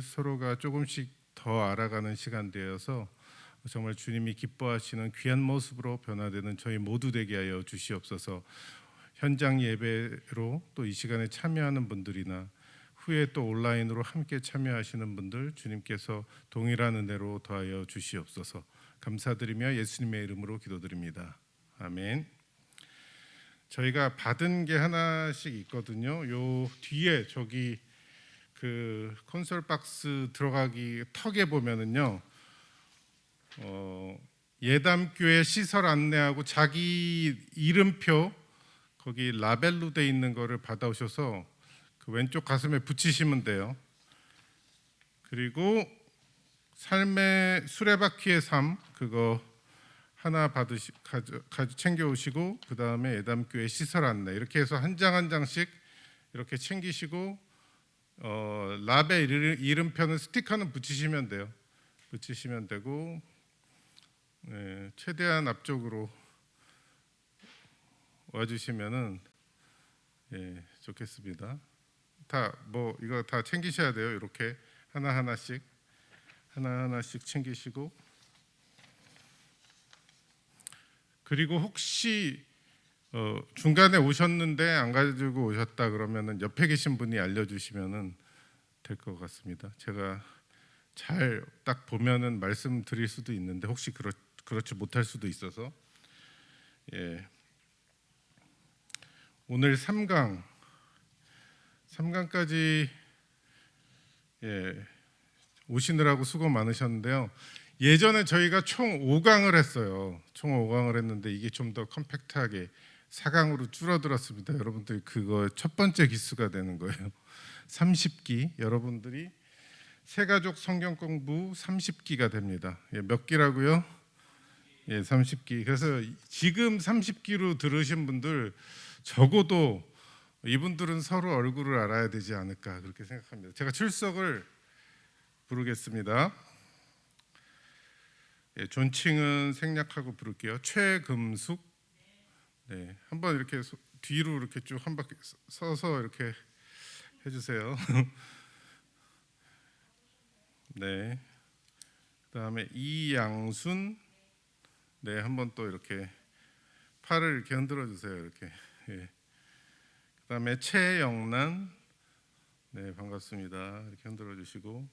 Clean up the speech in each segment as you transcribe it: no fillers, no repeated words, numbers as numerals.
서로가 조금씩 더 알아가는 시간 되어서 정말 주님이 기뻐하시는 귀한 모습으로 변화되는 저희 모두 되게 하여 주시옵소서. 현장 예배로 또 이 시간에 참여하는 분들이나 후에 또 온라인으로 함께 참여하시는 분들 주님께서 동일한 은혜로 더하여 주시옵소서. 감사드리며 예수님의 이름으로 기도드립니다. 아멘. 저희가 받은 게 하나씩 있거든요. 요 뒤에 저기 그 콘솔 박스 들어가기 턱에 보면은요, 예담교회 시설 안내하고 자기 이름표 거기 라벨로 돼 있는 거를 받아오셔서 그 왼쪽 가슴에 붙이시면 돼요. 그리고 삶의 수레바퀴의 삶 그거 하나 챙겨 오시고, 그 다음에 예담교회 시설 안내 이렇게 해서 한 장 한 장씩 이렇게 챙기시고, 라벨 이름표는 스티커는 붙이시면 돼요. 붙이시면 되고, 최대한 앞쪽으로 와주시면은 좋겠습니다. 다 뭐 이거 다 챙기셔야 돼요. 이렇게 하나 하나씩 챙기시고, 그리고 혹시 중간에 오셨는데 안 가지고 오셨다 그러면은 옆에 계신 분이 알려주시면은 될 것 같습니다. 제가 잘 딱 보면은 말씀드릴 수도 있는데 혹시 그렇지 못할 수도 있어서, 오늘 3강까지 오시느라고 수고 많으셨는데요. 예전에 저희가 총 5강을 했어요. 총 5강을 했는데 이게 좀 더 컴팩트하게 4강으로 줄어들었습니다. 여러분들이 그거 첫 번째 기수가 되는 거예요. 30기 여러분들이 새가족 성경 공부 30기가 됩니다. 몇 기라고요? 30기. 그래서 지금 30기로 들으신 분들 적어도 이분들은 서로 얼굴을 알아야 되지 않을까 그렇게 생각합니다. 제가 출석을 부르겠습니다. 존칭은 생략하고 부를게요. 최금숙. 네, 한번 이렇게 뒤로 이렇게 쭉 한 바퀴 서서 이렇게 해주세요. 네. 그다음에 이양순. 네, 한번 또 이렇게 팔을 이렇게 흔들어 주세요. 이렇게. 그다음에 최영란. 네, 반갑습니다. 이렇게 흔들어 주시고,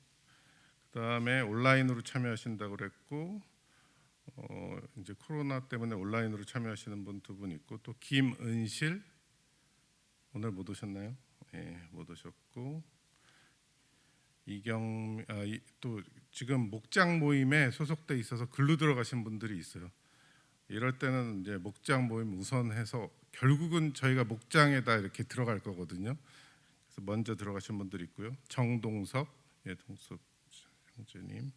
그다음에 온라인으로 참여하신다고 그랬고, 이제 코로나 때문에 온라인으로 참여하시는 분 2분 있고, 또 김은실 오늘 못 오셨나요? 못 오셨고, 또 지금 목장 모임에 소속돼 있어서 글로 들어가신 분들이 있어요. 이럴 때는 이제 목장 모임 우선해서 결국은 저희가 목장에다 이렇게 들어갈 거거든요. 그래서 먼저 들어가신 분들이 있고요. 정동섭, 동섭 형제님,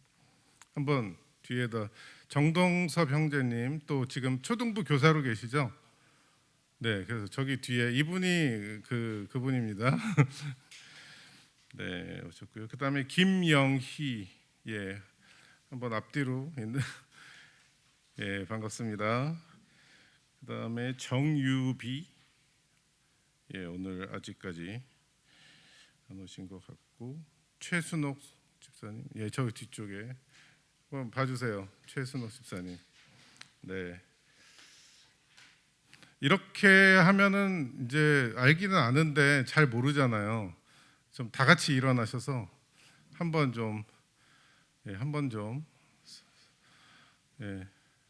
한번 뒤에다 정동섭 형제님, 또 지금 초등부 교사로 계시죠? 네, 그래서 저기 뒤에 이분이 그분입니다. 네, 오셨고요. 그다음에 김영희, 한번 앞뒤로 있는, 반갑습니다. 그다음에 정유비, 오늘 아직까지 안 오신 것 같고, 최순옥 집사님, 저 뒤쪽에 한번 봐주세요. 최순옥 집사님. 네. 이렇게 하면은 이제 알기는 아는데 잘 모르잖아요. 좀 다 같이 일어나셔서 한번 좀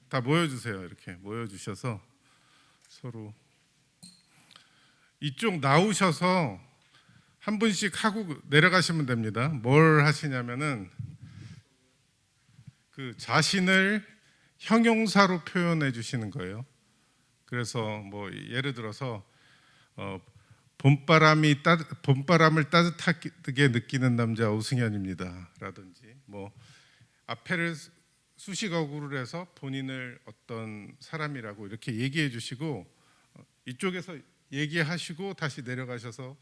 다 모여주세요. 이렇게 모여주셔서 서로 이쪽 나오셔서 한 분씩 하고 내려가시면 됩니다. 뭘 하시냐면은 그 자신을 형용사로 표현해 주시는 거예요. 그래서 뭐 예를 들어서 봄바람을 따뜻하게 느끼는 남자 오승현입니다 라든지, 뭐 앞에를 수식어구를 해서 본인을 어떤 사람이라고 이렇게 얘기해 주시고, 이쪽에서 얘기하시고 다시 내려가셔서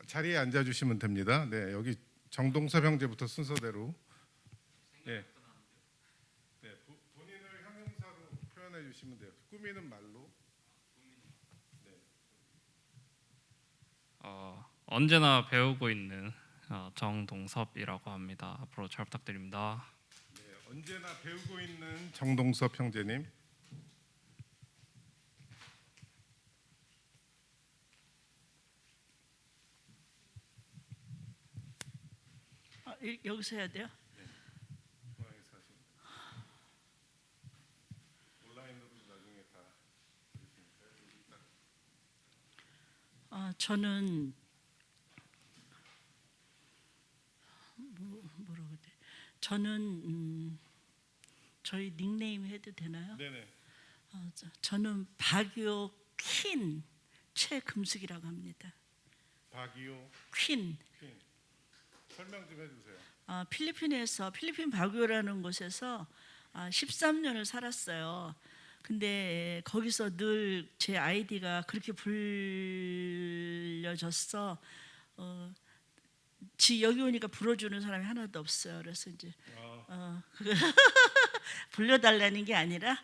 자리에 앉아 주시면 됩니다. 네, 여기 정동섭 형제부터 순서대로. 본인을 형용사로 표현해 주시면 돼요. 꾸미는 말로. 언제나 배우고 있는 정동섭이라고 합니다. 앞으로 잘 부탁드립니다. 네, 언제나 배우고 있는 정동섭 형제님. 여기서 해야 돼요? 중앙에서 하시면 돼요. 온라인으로도 나중에 다 들으시니까 저는 뭐라고 해야 돼? 저는 저희 닉네임 해도 되나요? 네네. 저는 박요 퀸 최금숙이라고 합니다. 박이오 퀸. 퀸 설명 좀 해주세요. 필리핀 바구요라는 곳에서 13년을 살았어요. 근데 거기서 늘 제 아이디가 그렇게 불려졌어. 여기 오니까 불어주는 사람이 하나도 없어요. 그래서 이제 불려달라는 게 아니라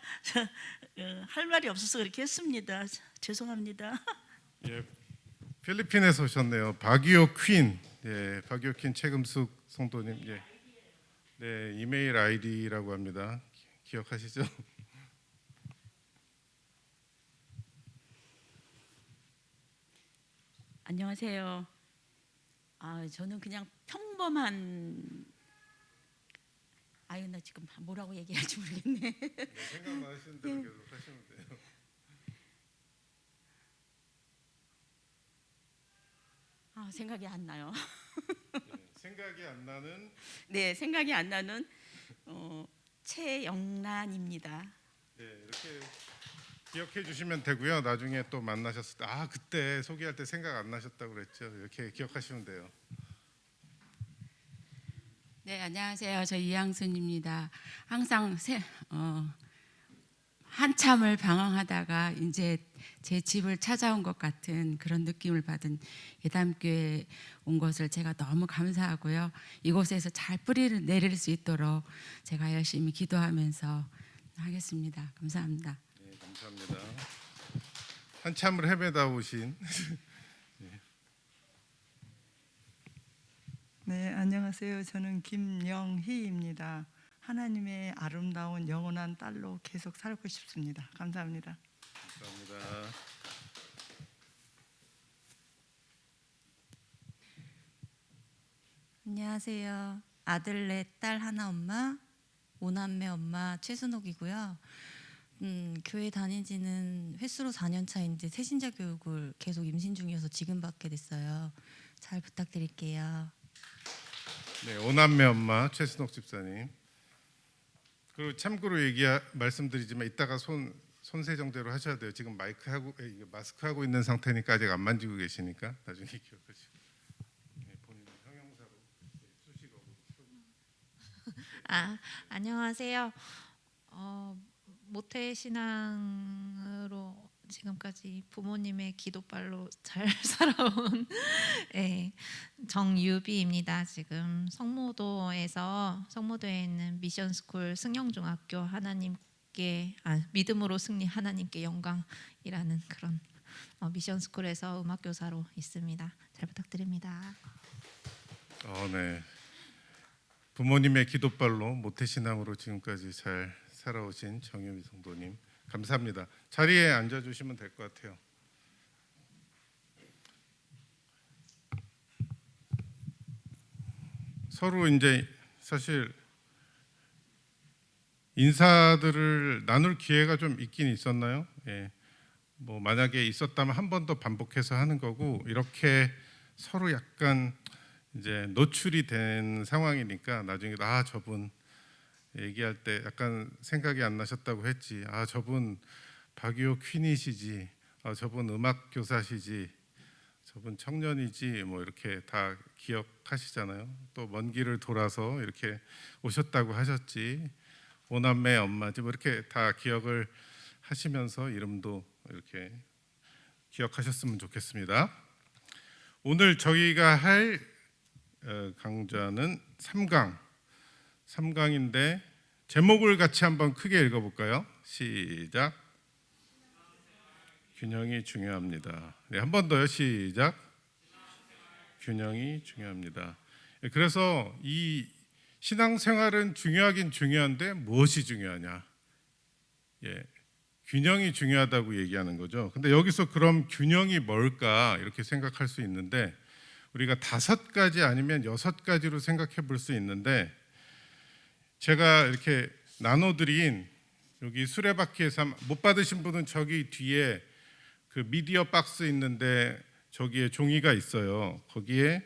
할 말이 없어서 그렇게 했습니다. 죄송합니다. 예, 필리핀에서 오셨네요. 박이오 퀸. 예, 박이오 퀸 최금숙 성도님. 예, 네, 이메일 아이디라고 합니다. 기억하시죠? 안녕하세요. 저는 그냥 평범한 나 지금 뭐라고 얘기할지 모르겠네. 네, 생각나시는 대로 계속 하시면 돼요. 생각이 안 나요. 예, 생각이 안 나는. 네, 생각이 안 나는 최영란입니다. 네, 이렇게 기억해 주시면 되고요. 나중에 또 만나셨을 때 그때 소개할 때 생각 안 나셨다고 그랬죠. 이렇게 기억하시면 돼요. 네, 안녕하세요. 저 이양순입니다. 항상 한참을 방황하다가 이제 제 집을 찾아온 것 같은 그런 느낌을 받은 예담교회에 온 것을 제가 너무 감사하고요. 이곳에서 잘 뿌리를 내릴 수 있도록 제가 열심히 기도하면서 하겠습니다. 감사합니다. 네, 감사합니다. 한참을 헤매다 오신. 네, 안녕하세요. 저는 김영희입니다. 하나님의 아름다운 영원한 딸로 계속 살고 싶습니다. 감사합니다. 감사합니다. 안녕하세요. 아들 넷, 딸 하나 엄마, 오남매 엄마 최순옥이고요. 교회 다닌 지는 횟수로 4년 차인데 새신자 교육을 계속 임신 중이어서 지금 받게 됐어요. 잘 부탁드릴게요. 네, 오남매 엄마 최순옥 집사님. 그리고 참고로 말씀드리지만 이따가 손 세정대로 하셔야 돼요. 지금 마스크 하고 있는 상태니까 아직 안 만지고 계시니까 나중에 기억하시고. 네, 본인 형용사로 수식어로. 안녕하세요. 모태 신앙으로 지금까지 부모님의 기도발로 잘 살아온 정유비입니다. 지금 성모도에 있는 미션스쿨 승영중학교 믿음으로 승리 하나님께 영광이라는 그런 미션스쿨에서 음악교사로 있습니다. 잘 부탁드립니다. 네. 부모님의 기도발로 모태신앙으로 지금까지 잘 살아오신 정유미 성도님 감사합니다. 자리에 앉아주시면 될 것 같아요. 서로 이제 사실 인사들을 나눌 기회가 좀 있긴 있었나요? 예. 뭐 만약에 있었다면 한 번 더 반복해서 하는 거고 이렇게 서로 약간 이제 노출이 된 상황이니까 나중에 저분 얘기할 때 약간 생각이 안 나셨다고 했지. 저분 박이오 퀸이시지. 저분 음악 교사시지. 저분 청년이지. 뭐 이렇게 다 기억하시잖아요. 또 먼 길을 돌아서 이렇게 오셨다고 하셨지. 오남매 엄마지. 뭐 이렇게 다 기억을 하시면서 이름도 이렇게 기억하셨으면 좋겠습니다. 오늘 저희가 할 강좌는 3강인데 제목을 같이 한번 크게 읽어볼까요? 시작. 균형이 중요합니다. 네, 한 번 더요. 시작. 균형이 중요합니다. 그래서 이 신앙생활은 중요하긴 중요한데 무엇이 중요하냐? 균형이 중요하다고 얘기하는 거죠. 근데 여기서 그럼 균형이 뭘까 이렇게 생각할 수 있는데 우리가 5가지 아니면 6가지로 생각해 볼 수 있는데 제가 이렇게 나눠드린 여기 수레바퀴의 삶 못 받으신 분은 저기 뒤에 그 미디어 박스 있는데 저기에 종이가 있어요. 거기에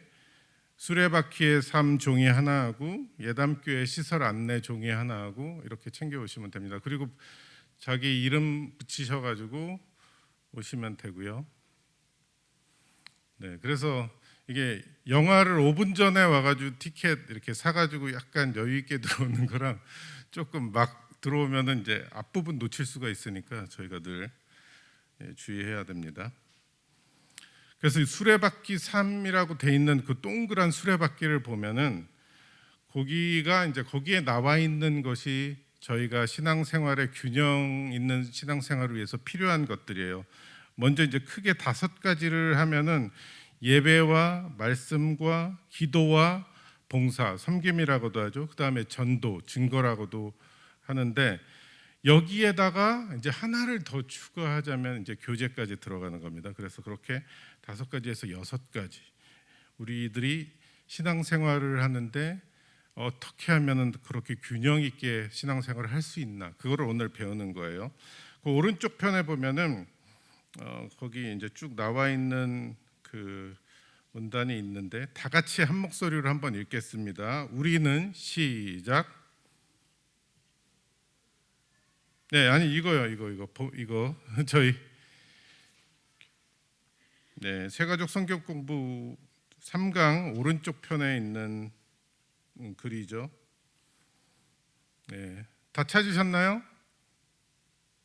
수레바퀴의 삶 종이 하나하고 예담교회 시설 안내 종이 하나하고 이렇게 챙겨 오시면 됩니다. 그리고 자기 이름 붙이셔가지고 오시면 되고요. 네, 그래서 이게 영화를 5분 전에 와가지고 티켓 이렇게 사가지고 약간 여유 있게 들어오는 거랑 조금 막 들어오면은 이제 앞부분 놓칠 수가 있으니까 저희가 늘 주의해야 됩니다. 그래서 이 수레바퀴 3이라고 돼 있는 그 동그란 수레바퀴를 보면은 거기가 이제 거기에 나와 있는 것이 저희가 신앙생활에 균형 있는 신앙생활을 위해서 필요한 것들이에요. 먼저 이제 크게 5가지를 하면은 예배와 말씀과 기도와 봉사, 섬김이라고도 하죠. 그다음에 전도, 증거라고도 하는데 여기에다가 이제 하나를 더 추가하자면 이제 교제까지 들어가는 겁니다. 그래서 그렇게 5가지에서 6가지 우리들이 신앙생활을 하는데 어떻게 하면은 그렇게 균형 있게 신앙생활을 할 수 있나 그거를 오늘 배우는 거예요. 그 오른쪽 편에 보면은 거기 이제 쭉 나와 있는 그 문단이 있는데 다 같이 한 목소리로 한번 읽겠습니다. 우리는 시작. 네, 아니 이거요, 이거 저희 네 새가족 성경 공부 3강 오른쪽 편에 있는 글이죠. 네, 다 찾으셨나요?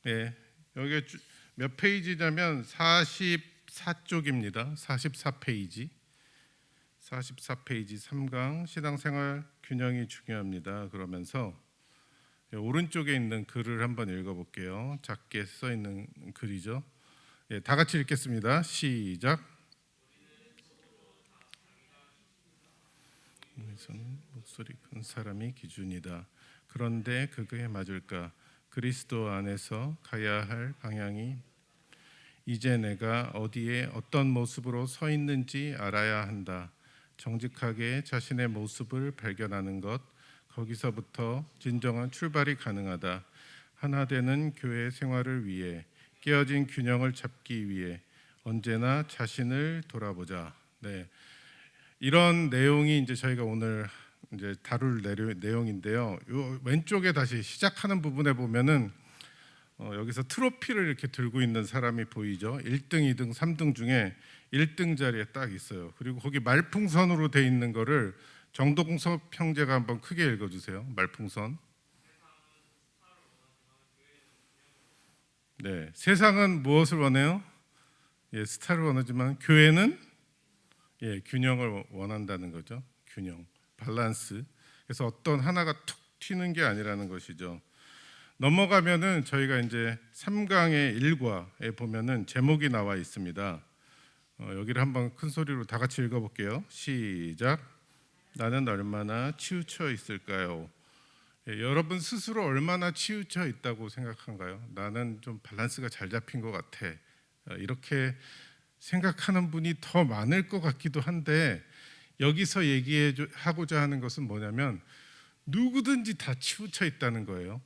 네, 여기 몇 페이지냐면 44쪽입니다. 44페이지. 44페이지 3강 신앙생활 균형이 중요합니다. 그러면서 오른쪽에 있는 글을 한번 읽어볼게요. 작게 써 있는 글이죠. 예, 다 같이 읽겠습니다. 시작. 목소리 큰 사람이 기준이다. 그런데 그게 맞을까? 그리스도 안에서 가야 할 방향이 이제 내가 어디에 어떤 모습으로 서 있는지 알아야 한다. 정직하게 자신의 모습을 발견하는 것, 거기서부터 진정한 출발이 가능하다. 하나 되는 교회 생활을 위해 깨어진 균형을 잡기 위해 언제나 자신을 돌아보자. 네, 이런 내용이 이제 저희가 오늘 이제 다룰 내용인데요. 요 왼쪽에 다시 시작하는 부분에 보면은 여기서 트로피를 이렇게 들고 있는 사람이 보이죠. 1등, 2등, 3등 중에 1등 자리에 딱 있어요. 그리고 거기 말풍선으로 돼 있는 거를 정동섭 형제가 한번 크게 읽어주세요. 말풍선. 네, 세상은 무엇을 원해요? 예, 스타를 원하지만 교회는 균형을 원한다는 거죠. 균형, 밸런스. 그래서 어떤 하나가 툭 튀는 게 아니라는 것이죠. 넘어가면은 저희가 이제 3강의 1과에 보면은 제목이 나와 있습니다. 여기를 한번 큰 소리로 다 같이 읽어볼게요. 시작. 나는 얼마나 치우쳐 있을까요? 여러분 스스로 얼마나 치우쳐 있다고 생각한가요? 나는 좀 밸런스가 잘 잡힌 것 같아. 이렇게 생각하는 분이 더 많을 것 같기도 한데 여기서 얘기하고자 하는 것은 뭐냐면 누구든지 다 치우쳐 있다는 거예요.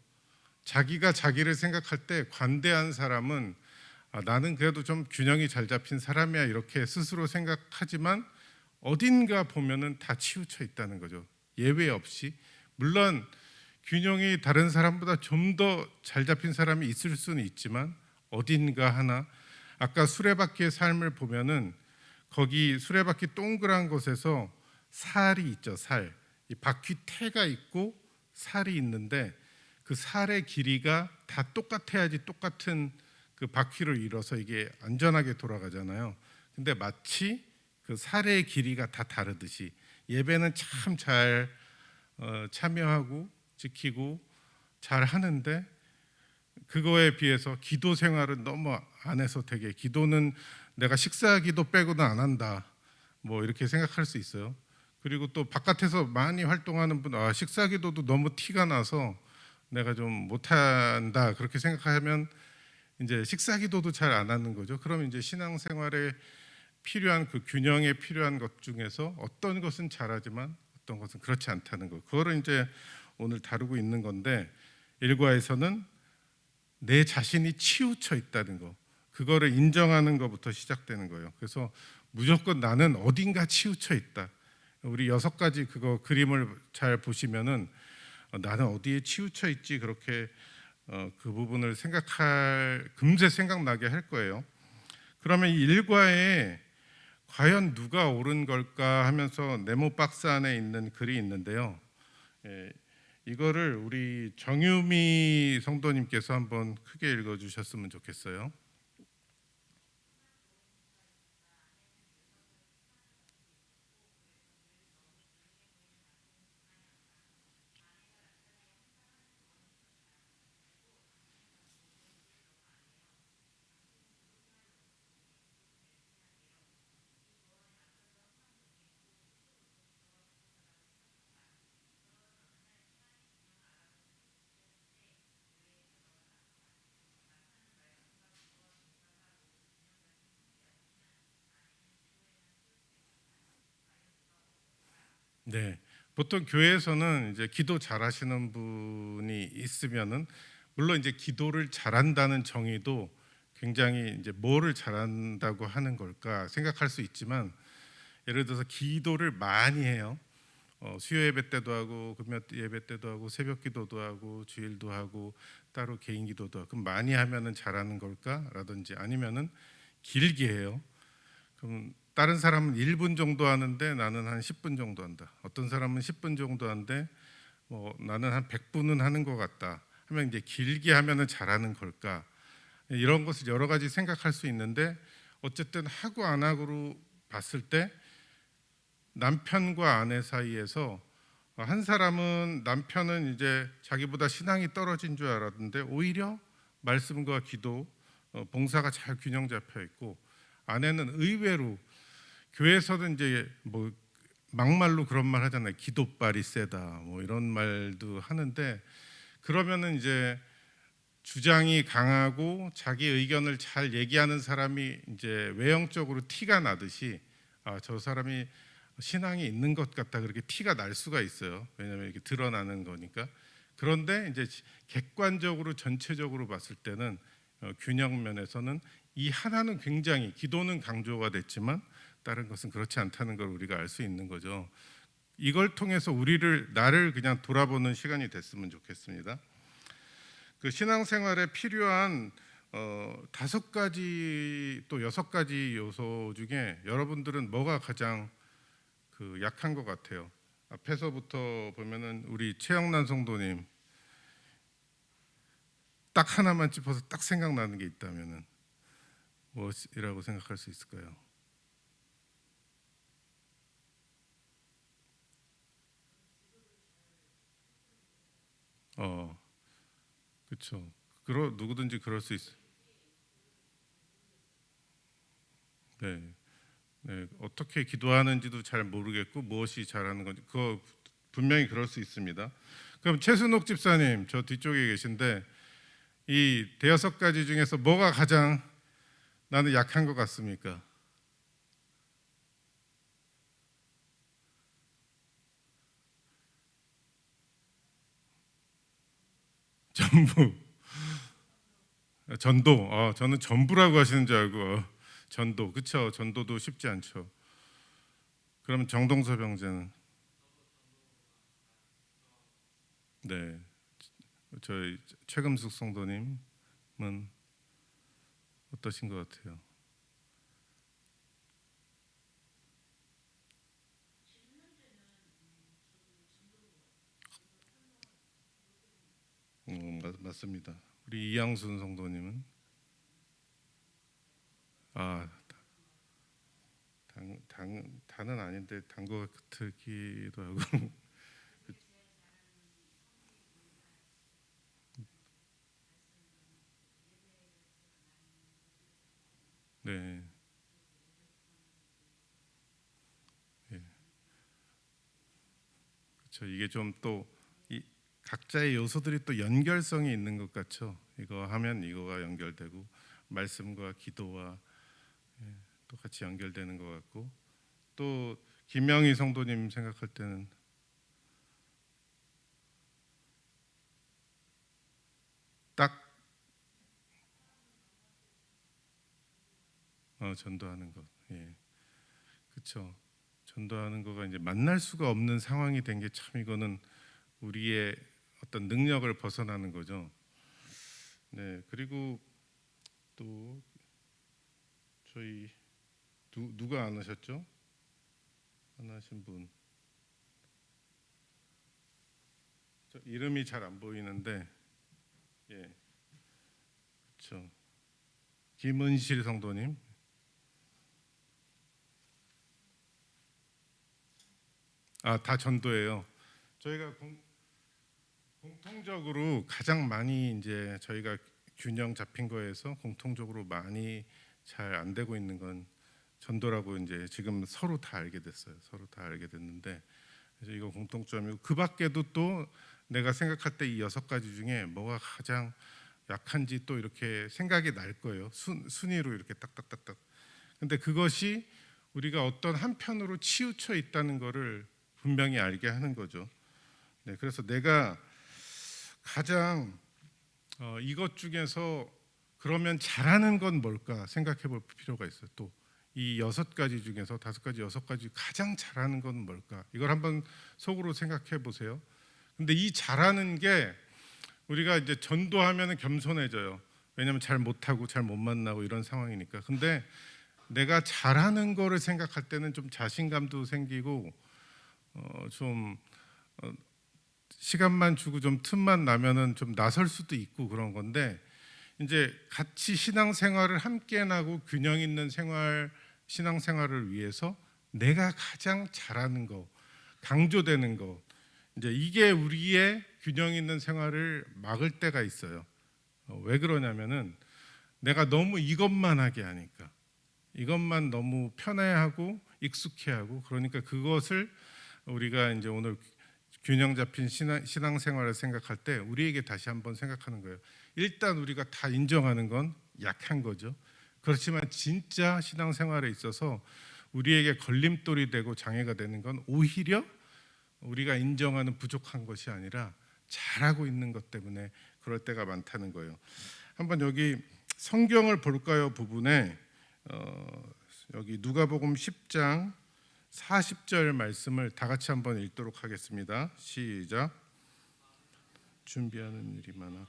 자기가 자기를 생각할 때 관대한 사람은 나는 그래도 좀 균형이 잘 잡힌 사람이야 이렇게 스스로 생각하지만 어딘가 보면은 다 치우쳐 있다는 거죠. 예외 없이. 물론 균형이 다른 사람보다 좀 더 잘 잡힌 사람이 있을 수는 있지만 어딘가 하나 아까 수레바퀴의 삶을 보면은 거기 수레바퀴 동그란 곳에서 살이 있죠. 살. 이 바퀴 태가 있고 살이 있는데 그 살의 길이가 다 똑같아야지 똑같은 그 바퀴를 이뤄서 이게 안전하게 돌아가잖아요. 근데 마치 그 살의 길이가 다 다르듯이 예배는 참 잘 참여하고 지키고 잘 하는데 그거에 비해서 기도 생활은 너무 안 해서 되게 기도는 내가 식사 기도 빼고는 안 한다. 뭐 이렇게 생각할 수 있어요. 그리고 또 바깥에서 많이 활동하는 분, 식사 기도도 너무 티가 나서 내가 좀 못한다 그렇게 생각하면 이제 식사 기도도 잘 안 하는 거죠. 그럼 이제 신앙생활에 필요한 그 균형에 필요한 것 중에서 어떤 것은 잘하지만 어떤 것은 그렇지 않다는 거. 그거를 이제 오늘 다루고 있는 건데, 일과에서는 내 자신이 치우쳐 있다는 거, 그거를 인정하는 것부터 시작되는 거예요. 그래서 무조건 나는 어딘가 치우쳐 있다. 우리 6가지 그거 그림을 잘 보시면은 나는 어디에 치우쳐 있지, 그렇게 그 부분을 금세 생각나게 할 거예요. 그러면 이 일과에 과연 누가 옳은 걸까 하면서 네모 박스 안에 있는 글이 있는데요. 이거를 우리 정유미 성도님께서 한번 크게 읽어주셨으면 좋겠어요. 네, 보통 교회에서는 이제 기도 잘하시는 분이 있으면은, 물론 이제 기도를 잘한다는 정의도 굉장히 이제 뭐를 잘한다고 하는 걸까 생각할 수 있지만, 예를 들어서 기도를 많이 해요. 수요 예배 때도 하고 금요 예배 때도 하고 새벽 기도도 하고 주일도 하고 따로 개인 기도도 하고. 그럼 많이 하면은 잘하는 걸까라든지, 아니면은 길게 해요. 그럼 다른 사람은 1분 정도 하는데 나는 한 10분 정도 한다. 어떤 사람은 10분 정도 하는데 나는 한 100분은 하는 것 같다 하면 이제 길게 하면은 잘하는 걸까? 이런 것을 여러 가지 생각할 수 있는데, 어쨌든 하고 안 하고로 봤을 때 남편과 아내 사이에서 한 사람은, 남편은 이제 자기보다 신앙이 떨어진 줄 알았는데 오히려 말씀과 기도, 봉사가 잘 균형 잡혀 있고, 아내는 의외로 교회에서는 이제 뭐 막말로 그런 말 하잖아요. 기도빨이 세다 뭐 이런 말도 하는데, 그러면은 이제 주장이 강하고 자기 의견을 잘 얘기하는 사람이 이제 외형적으로 티가 나듯이, 저 사람이 신앙이 있는 것 같다 그렇게 티가 날 수가 있어요. 왜냐하면 이게 드러나는 거니까. 그런데 이제 객관적으로 전체적으로 봤을 때는 균형 면에서는 이 하나는 굉장히, 기도는 강조가 됐지만 다른 것은 그렇지 않다는 걸 우리가 알 수 있는 거죠. 이걸 통해서 나를 그냥 돌아보는 시간이 됐으면 좋겠습니다. 그 신앙생활에 필요한 5가지 또 6가지 요소 중에 여러분들은 뭐가 가장 그 약한 것 같아요? 앞에서부터 보면은 우리 최영란 성도님 딱 하나만 짚어서 딱 생각나는 게 있다면은 무엇이라고 생각할 수 있을까요? 그렇죠. 누구든지 그럴 수 있어요. 네, 네, 어떻게 기도하는지도 잘 모르겠고 무엇이 잘하는 건지, 그거 분명히 그럴 수 있습니다. 그럼 최순옥 집사님, 저 뒤쪽에 계신데 이 5가지 중에서 뭐가 가장 나는 약한 것 같습니까? 전부. 전도. 저는 전부라고 하시는 줄 알고. 전도. 그렇죠. 전도도 쉽지 않죠. 그럼 정동섭 형제는? 네, 저희 최금숙 성도님은 어떠신 것 같아요? 맞습니다. 우리 이양순 성도님은 단은 아닌데 단 것 같기도 하고. 네. 예. 그렇죠. 이게 좀 또 각자의 요소들이 또 연결성이 있는 것 같죠. 이거 하면 이거가 연결되고 말씀과 기도와 또 같이 연결되는 것 같고, 또 김명희 성도님 생각할 때는 딱 전도하는 것, 예, 그렇죠. 전도하는 거가 이제 만날 수가 없는 상황이 된 게 참 이거는 우리의 어떤 능력을 벗어나는 거죠. 네, 그리고 또 저희 누가 안 하셨죠? 안 하신 분, 저 이름이 잘 안 보이는데, 예, 그렇죠. 김은실 성도님. 다 전도예요. 저희가 공통적으로 가장 많이 이제 저희가 균형 잡힌 거에서 공통적으로 많이 잘 안 되고 있는 건 전도라고 이제 지금 서로 다 알게 됐어요. 서로 다 알게 됐는데, 그래서 이거 공통점이고, 그 밖에도 또 내가 생각할 때 이 6가지 중에 뭐가 가장 약한지 또 이렇게 생각이 날 거예요. 순위로 이렇게 딱딱딱딱. 근데 그것이 우리가 어떤 한편으로 치우쳐 있다는 거를 분명히 알게 하는 거죠. 네, 그래서 내가 가장 이것 중에서 그러면 잘하는 건 뭘까 생각해 볼 필요가 있어요. 또 이 6가지 중에서 5가지, 6가지 가장 잘하는 건 뭘까? 이걸 한번 속으로 생각해 보세요. 근데 이 잘하는 게 우리가 이제 전도하면 겸손해져요. 왜냐하면 잘 못하고 잘 못 만나고 이런 상황이니까. 근데 내가 잘하는 거를 생각할 때는 좀 자신감도 생기고 좀 시간만 주고 좀 틈만 나면은 좀 나설 수도 있고 그런 건데, 이제 같이 신앙생활을 함께 나고 균형 있는 신앙생활을 위해서 내가 가장 잘하는 거, 강조되는 거, 이제 이게 우리의 균형 있는 생활을 막을 때가 있어요. 왜 그러냐면은 내가 너무 이것만 하게 하니까, 이것만 너무 편해하고 익숙해하고, 그러니까 그것을 우리가 이제 오늘 균형 잡힌 신앙생활을 생각할 때 우리에게 다시 한번 생각하는 거예요. 일단 우리가 다 인정하는 건 약한 거죠. 그렇지만 진짜 신앙생활에 있어서 우리에게 걸림돌이 되고 장애가 되는 건 오히려 우리가 인정하는 부족한 것이 아니라 잘하고 있는 것 때문에 그럴 때가 많다는 거예요. 한번 여기 성경을 볼까요? 부분에 여기 누가복음 10장 40절 말씀을 다 같이 한번 읽도록 하겠습니다. 시작. 준비하는 일이 많아.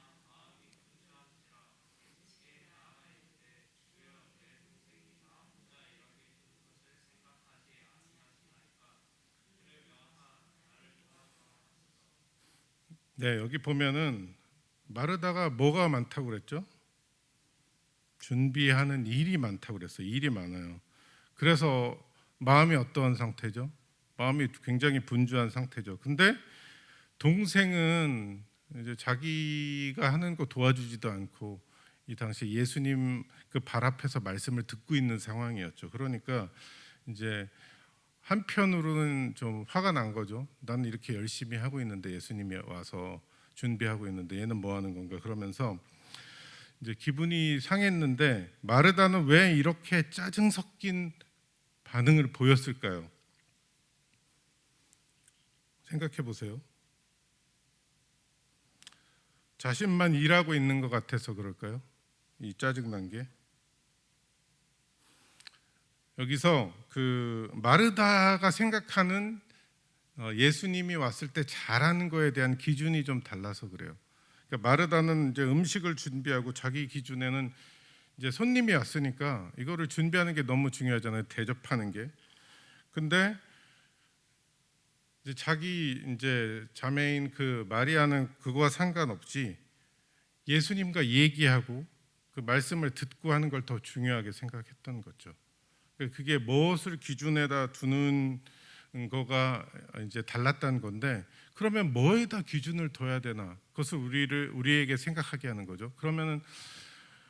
네, 여기 보면은 마르다가 뭐가 많다고 그랬죠? 준비하는 일이 많다고 그랬어요. 일이 많아요. 그래서 마음이 어떠한 상태죠? 마음이 굉장히 분주한 상태죠. 근데 동생은 이제 자기가 하는 거 도와주지도 않고, 이 당시 예수님 그 발 앞에서 말씀을 듣고 있는 상황이었죠. 그러니까 이제 한편으로는 좀 화가 난 거죠. 나는 이렇게 열심히 하고 있는데 예수님이 와서 준비하고 있는데 얘는 뭐 하는 건가, 그러면서 이제 기분이 상했는데, 마르다는 왜 이렇게 짜증 섞인 반응을 보였을까요? 생각해 보세요. 자신만 일하고 있는 것 같아서 그럴까요? 이 짜증난 게. 여기서 그 마르다가 생각하는 예수님이 왔을 때 잘하는 거에 대한 기준이 좀 달라서 그래요. 그러니까 마르다는 이제 음식을 준비하고, 자기 기준에는 이제 손님이 왔으니까 이거를 준비하는 게 너무 중요하잖아요. 대접하는 게. 근데 이제 자기 이제 자매인 그 마리아는 그거와 상관없이 예수님과 얘기하고 그 말씀을 듣고 하는 걸 더 중요하게 생각했던 거죠. 그게 무엇을 기준에다 두는 거가 이제 달랐다는 건데, 그러면 뭐에다 기준을 둬야 되나? 그것을 우리에게 생각하게 하는 거죠. 그러면은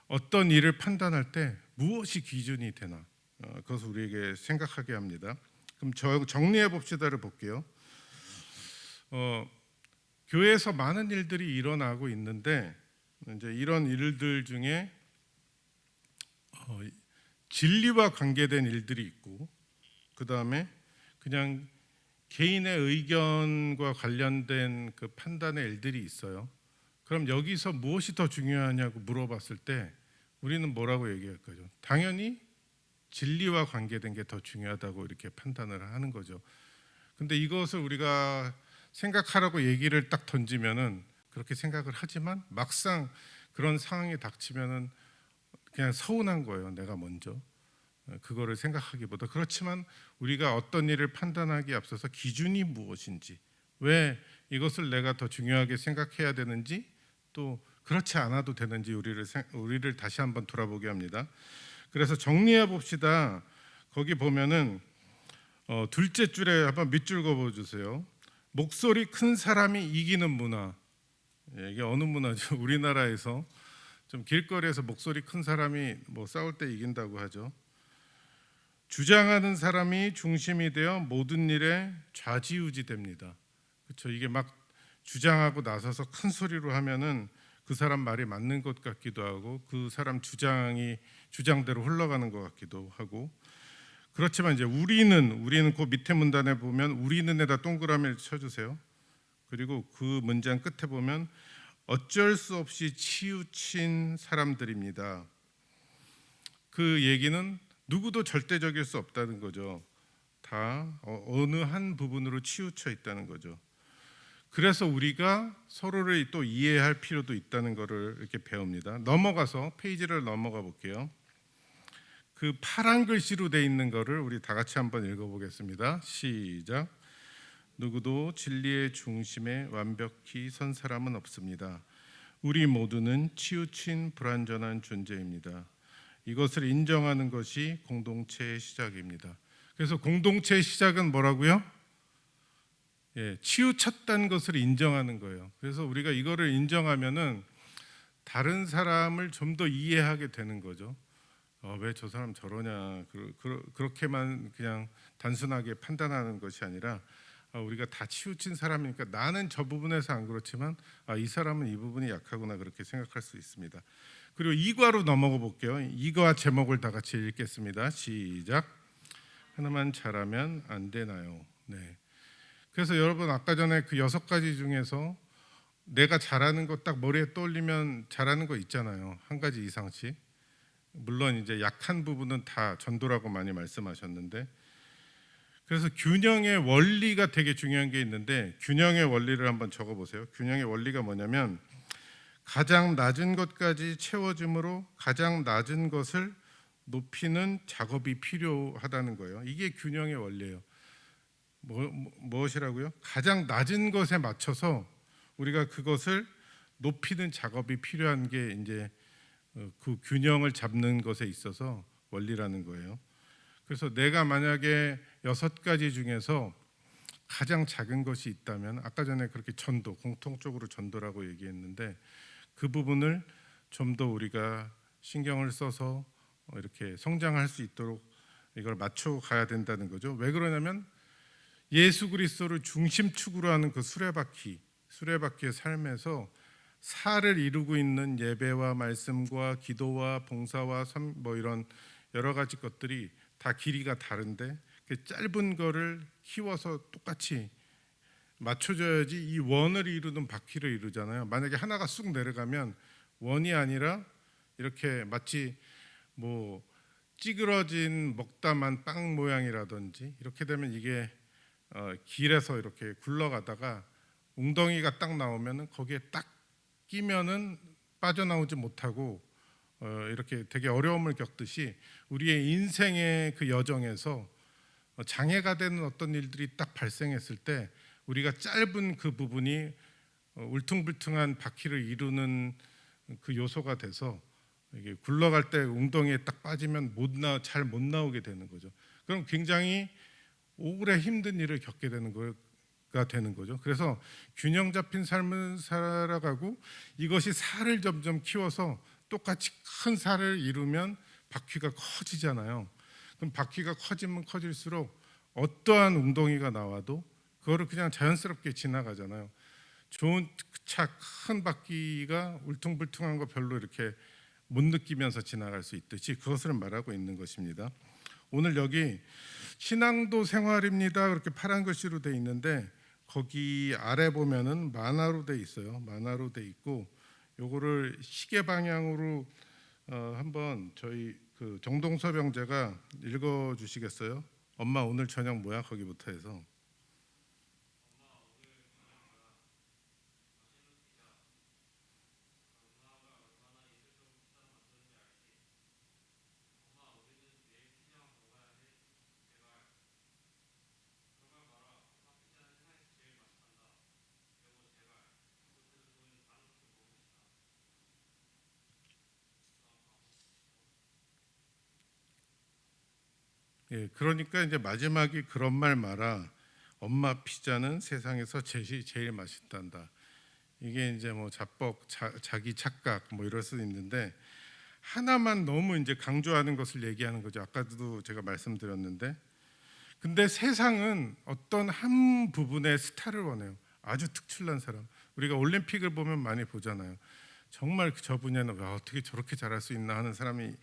어떤 일을 판단할 때 무엇이 기준이 되나? 그것을 우리에게 생각하게 합니다. 그럼 정리해 봅시다를 볼게요. 교회에서 많은 일들이 일어나고 있는데 이제 이런 일들 중에 진리와 관계된 일들이 있고 그 다음에 그냥 개인의 의견과 관련된 그 판단의 일들이 있어요. 그럼 여기서 무엇이 더 중요하냐고 물어봤을 때 우리는 뭐라고 얘기할 거죠? 당연히 진리와 관계된 게 더 중요하다고 이렇게 판단을 하는 거죠. 근데 이것을 우리가 생각하라고 얘기를 딱 던지면은 그렇게 생각을 하지만 막상 그런 상황이 닥치면은 그냥 서운한 거예요. 내가 먼저 그거를 생각하기보다. 그렇지만 우리가 어떤 일을 판단하기에 앞서서 기준이 무엇인지, 왜 이것을 내가 더 중요하게 생각해야 되는지, 또 그렇지 않아도 되는지 우리를 다시 한번 돌아보게 합니다. 그래서 정리해 봅시다. 거기 보면은 둘째 줄에 한번 밑줄 그어보주세요. 목소리 큰 사람이 이기는 문화. 이게 어느 문화죠? 우리나라에서 좀 길거리에서 목소리 큰 사람이 뭐 싸울 때 이긴다고 하죠. 주장하는 사람이 중심이 되어 모든 일에 좌지우지됩니다. 그렇죠? 이게 막 주장하고 나서서 큰 소리로 하면은 그 사람 말이 맞는 것 같기도 하고 그 사람 주장대로 흘러가는 것 같기도 하고 그렇지만 이제 우리는 그 밑에 문단에 보면 우리는에다 동그라미를 쳐주세요. 그리고 그 문장 끝에 보면 어쩔 수 없이 치우친 사람들입니다. 그 얘기는 누구도 절대적일 수 없다는 거죠. 다 어느 한 부분으로 치우쳐 있다는 거죠. 그래서 우리가 서로를 또 이해할 필요도 있다는 것을 이렇게 배웁니다. 넘어가서 페이지를 넘어가 볼게요. 그 파란 글씨로 돼 있는 거를 우리 다 같이 한번 읽어보겠습니다. 시작. 누구도 진리의 중심에 완벽히 선 사람은 없습니다. 우리 모두는 치우친 불완전한 존재입니다. 이것을 인정하는 것이 공동체의 시작입니다. 그래서 공동체의 시작은 뭐라고요? 치우쳤다는 것을 인정하는 거예요. 그래서 우리가 이거를 인정하면은 다른 사람을 좀 더 이해하게 되는 거죠. 왜 저 사람 저러냐 그렇게만 그냥 단순하게 판단하는 것이 아니라 우리가 다 치우친 사람이니까 나는 저 부분에서 안 그렇지만 이 사람은 이 부분이 약하구나 그렇게 생각할 수 있습니다. 그리고 2과로 넘어가 볼게요. 2과 제목을 다 같이 읽겠습니다. 시작. 하나만 잘하면 안 되나요? 네. 그래서 여러분 아까 전에 그 6가지 중에서 내가 잘하는 거 딱 머리에 떠올리면 잘하는 거 있잖아요. 한 가지 이상씩. 물론 이제 약한 부분은 다 전도라고 많이 말씀하셨는데 그래서 균형의 원리가 되게 중요한 게 있는데 균형의 원리를 한번 적어보세요. 균형의 원리가 뭐냐면 가장 낮은 것까지 채워줌으로 가장 낮은 것을 높이는 작업이 필요하다는 거예요. 이게 균형의 원리예요. 무엇이라고요? 가장 낮은 것에 맞춰서 우리가 그것을 높이는 작업이 필요한 게 이제 그 균형을 잡는 것에 있어서 원리라는 거예요. 그래서 내가 만약에 6가지 중에서 가장 작은 것이 있다면 아까 전에 그렇게 전도, 공통적으로 전도라고 얘기했는데 그 부분을 좀 더 우리가 신경을 써서 이렇게 성장할 수 있도록 이걸 맞춰 가야 된다는 거죠. 왜 그러냐면 예수 그리스도를 중심축으로 하는 그 수레바퀴의 삶에서 살을 이루고 있는 예배와 말씀과 기도와 봉사와 뭐 이런 여러 가지 것들이 다 길이가 다른데 그 짧은 거를 키워서 똑같이 맞춰줘야지 이 원을 이루는 바퀴를 이루잖아요. 만약에 하나가 쑥 내려가면 원이 아니라 이렇게 마치 뭐 찌그러진 먹다만 빵 모양이라든지 이렇게 되면 이게 길에서 이렇게 굴러가다가 웅덩이가 딱 나오면은 거기에 딱 끼면은 빠져나오지 못하고 이렇게 되게 어려움을 겪듯이 우리의 인생의 그 여정에서 장애가 되는 어떤 일들이 딱 발생했을 때 우리가 짧은 그 부분이 울퉁불퉁한 바퀴를 이루는 그 요소가 돼서 이게 굴러갈 때 웅덩이에 딱 빠지면 잘 못 나오게 되는 거죠. 그럼 굉장히 오래 힘든 일을 겪게 되는 거가 되는 거죠. 그래서 균형 잡힌 삶을 살아가고 이것이 살을 점점 키워서 똑같이 큰 살을 이루면 바퀴가 커지잖아요. 그럼 바퀴가 커지면 커질수록 어떠한 웅덩이가 나와도 그거를 그냥 자연스럽게 지나가잖아요. 좋은 차 큰 바퀴가 울퉁불퉁한 거 별로 이렇게 못 느끼면서 지나갈 수 있듯이 그것을 말하고 있는 것입니다. 오늘 여기 신앙도 생활입니다. 그렇게 파란 글씨로 돼 있는데 거기 아래 보면은 만화로 돼 있어요. 만화로 돼 있고 요거를 시계 방향으로 한번 저희 그 정동섭 형제가 읽어 주시겠어요? 엄마 오늘 저녁 뭐야? 거기부터 해서. 예, 그러니까 이제 마지막이 그런 말 마라. 엄마 피자는 세상에서 제일 맛있단다. 이게 이제 뭐 자뻑, 자기 착각 뭐 이럴 수 있는데 하나만 너무 이제 강조하는 것을 얘기하는 거죠. 아까도 제가 말씀드렸는데, 근데 세상은 어떤 한 부분의 스타를 원해요. 아주 특출난 사람. 우리가 올림픽을 보면 많이 보잖아요. 정말 저 분야는 와, 어떻게 저렇게 잘할 수 있나 하는 사람이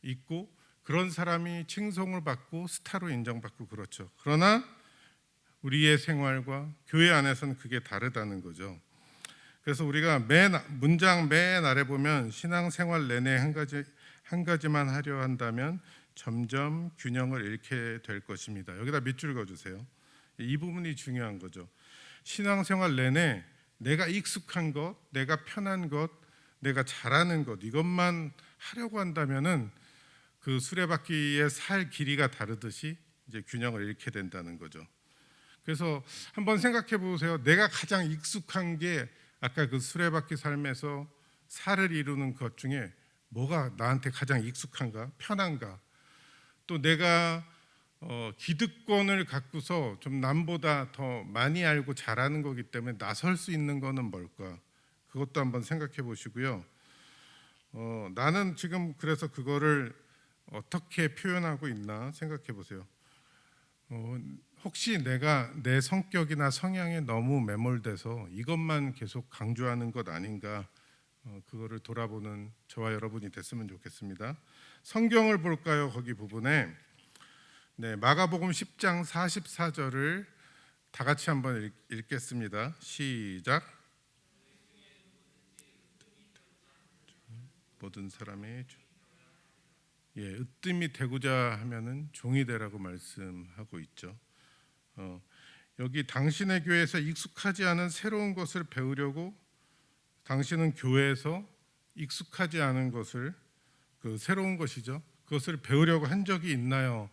있고 그런 사람이 칭송을 받고 스타로 인정받고 그렇죠. 그러나 우리의 생활과 교회 안에서는 그게 다르다는 거죠. 그래서 우리가 문장 맨 아래 보면 신앙생활 내내 한 가지만 하려 한다면 점점 균형을 잃게 될 것입니다. 여기다 밑줄 그어주세요. 이 부분이 중요한 거죠. 신앙생활 내내 내가 익숙한 것, 내가 편한 것, 내가 잘하는 것 이것만 하려고 한다면은 그 수레바퀴의 살 길이가 다르듯이 이제 균형을 잃게 된다는 거죠. 그래서 한번 생각해 보세요. 내가 가장 익숙한 게 아까 그 수레바퀴 삶에서 살을 이루는 것 중에 뭐가 나한테 가장 익숙한가, 편한가? 또 내가 기득권을 갖고서 좀 남보다 더 많이 알고 잘하는 거기 때문에 나설 수 있는 거는 뭘까? 그것도 한번 생각해 보시고요. 나는 지금 그래서 그거를 어떻게 표현하고 있나 생각해 보세요. 혹시 내가 내 성격이나 성향에 너무 매몰돼서 이것만 계속 강조하는 것 아닌가, 그거를 돌아보는 저와 여러분이 됐으면 좋겠습니다. 성경을 볼까요? 거기 부분에 네, 마가복음 10장 44절을 다 같이 한번 읽겠습니다. 시작. 모든 사람의 으뜸이 되고자 하면은 종이 되라고 말씀하고 있죠. 여기 당신의 교회에서 익숙하지 않은 새로운 것을 배우려고 당신은 교회에서 익숙하지 않은 것을 그 새로운 것이죠. 그것을 배우려고 한 적이 있나요?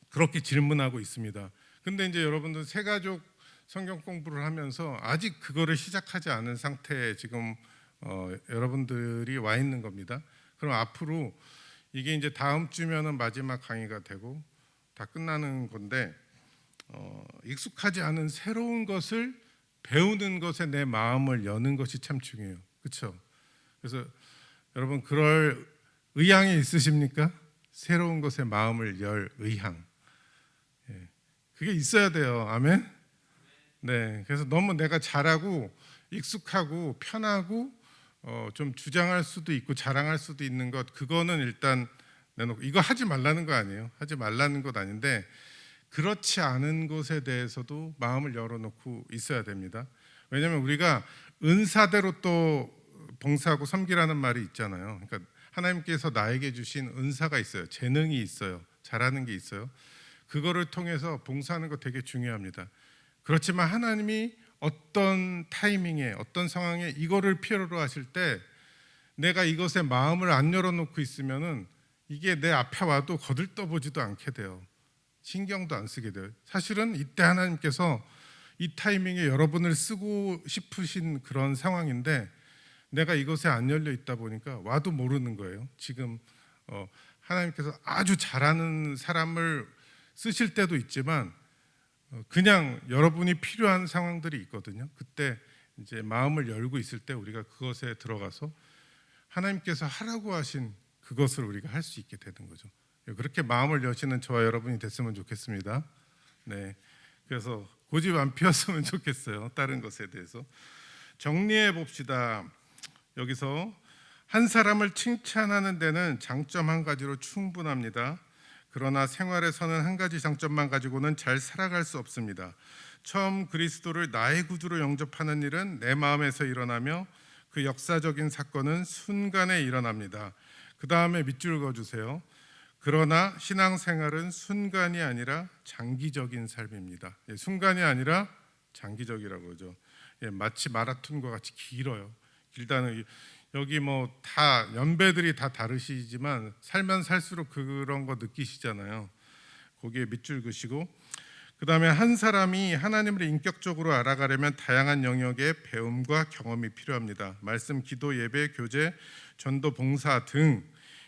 그렇게 질문하고 있습니다. 근데 이제 여러분들 새가족 성경 공부를 하면서 아직 그거를 시작하지 않은 상태에 지금 여러분들이 와 있는 겁니다. 그럼 앞으로 이게 이제 다음 주면은 마지막 강의가 되고 다 끝나는 건데 익숙하지 않은 새로운 것을 배우는 것에 내 마음을 여는 것이 참 중요해요. 그렇죠? 그래서 여러분 그럴 의향이 있으십니까? 새로운 것에 마음을 열 의향. 그게 있어야 돼요. 아멘. 네. 그래서 너무 내가 잘하고 익숙하고 편하고 좀 주장할 수도 있고 자랑할 수도 있는 것, 그거는 일단 내놓고, 이거 하지 말라는 거 아니에요. 하지 말라는 것 아닌데 그렇지 않은 것에 대해서도 마음을 열어놓고 있어야 됩니다. 왜냐하면 우리가 은사대로 또 봉사하고 섬기라는 말이 있잖아요. 그러니까 하나님께서 나에게 주신 은사가 있어요. 재능이 있어요. 잘하는 게 있어요. 그거를 통해서 봉사하는 거 되게 중요합니다. 그렇지만 하나님이 어떤 타이밍에 어떤 상황에 이거를 필요로 하실 때 내가 이것에 마음을 안 열어놓고 있으면은 이게 내 앞에 와도 거들떠보지도 않게 돼요. 신경도 안 쓰게 돼요. 사실은 이때 하나님께서 이 타이밍에 여러분을 쓰고 싶으신 그런 상황인데 내가 이것에 안 열려 있다 보니까 와도 모르는 거예요. 지금 하나님께서 아주 잘하는 사람을 쓰실 때도 있지만 그냥 여러분이 필요한 상황들이 있거든요. 그때 이제 마음을 열고 있을 때 우리가 그것에 들어가서 하나님께서 하라고 하신 그것을 우리가 할 수 있게 되는 거죠. 그렇게 마음을 여시는 저와 여러분이 됐으면 좋겠습니다. 네, 그래서 고집 안 피웠으면 좋겠어요. 다른 것에 대해서 정리해 봅시다. 여기서 한 사람을 칭찬하는 데는 장점 한 가지로 충분합니다. 그러나 생활에서는 한 가지 장점만 가지고는 잘 살아갈 수 없습니다. 처음 그리스도를 나의 구주로 영접하는 일은 내 마음에서 일어나며 그 역사적인 사건은 순간에 일어납니다. 그 다음에 밑줄 그어주세요. 그러나 신앙생활은 순간이 아니라 장기적인 삶입니다. 순간이 아니라 장기적이라고 하죠. 마치 마라톤과 같이 길어요. 길다는 여기 뭐 다 연배들이 다 다르시지만 살면 살수록 그런 거 느끼시잖아요. 거기에 밑줄 그시고 그 다음에 한 사람이 하나님을 인격적으로 알아가려면 다양한 영역의 배움과 경험이 필요합니다. 말씀, 기도, 예배, 교제, 전도, 봉사 등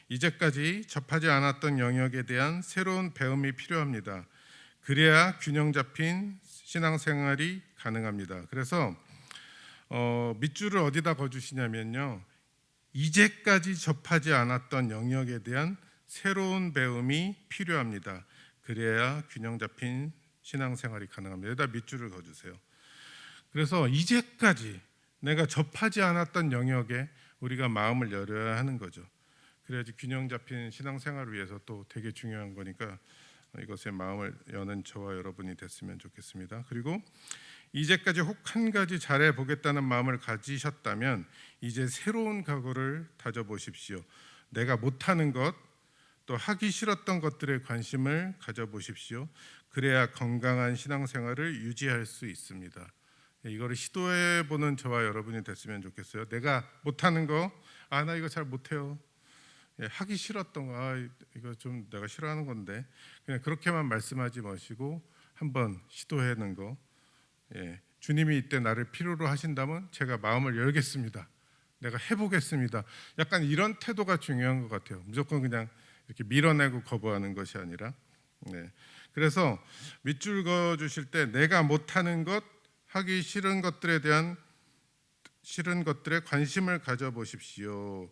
이제까지 접하지 않았던 영역에 대한 새로운 배움이 필요합니다. 그래야 균형 잡힌 신앙생활이 가능합니다. 그래서 밑줄을 어디다 거주시냐면요, 이제까지 접하지 않았던 영역에 대한 새로운 배움이 필요합니다. 그래야 균형 잡힌 신앙생활이 가능합니다. 여기다 밑줄을 그어주세요. 그래서 이제까지 내가 접하지 않았던 영역에 우리가 마음을 열어야 하는 거죠. 그래야지 균형 잡힌 신앙생활을 위해서 또 되게 중요한 거니까 이것에 마음을 여는 저와 여러분이 됐으면 좋겠습니다. 그리고 이제까지 혹 한 가지 잘해 보겠다는 마음을 가지셨다면 이제 새로운 각오를 다져보십시오. 내가 못하는 것, 또 하기 싫었던 것들에 관심을 가져보십시오. 그래야 건강한 신앙생활을 유지할 수 있습니다. 이거를 시도해보는 저와 여러분이 됐으면 좋겠어요. 내가 못하는 거, 나 이거 잘 못해요. 하기 싫었던 거, 이거 좀 내가 싫어하는 건데, 그냥 그렇게만 말씀하지 마시고 한번 시도해는 거. 주님이 이때 나를 필요로 하신다면 제가 마음을 열겠습니다. 내가 해보겠습니다. 약간 이런 태도가 중요한 것 같아요. 무조건 그냥 이렇게 밀어내고 거부하는 것이 아니라. 그래서 밑줄 그어 주실 때 내가 못하는 것, 하기 싫은 것들에 관심을 가져보십시오.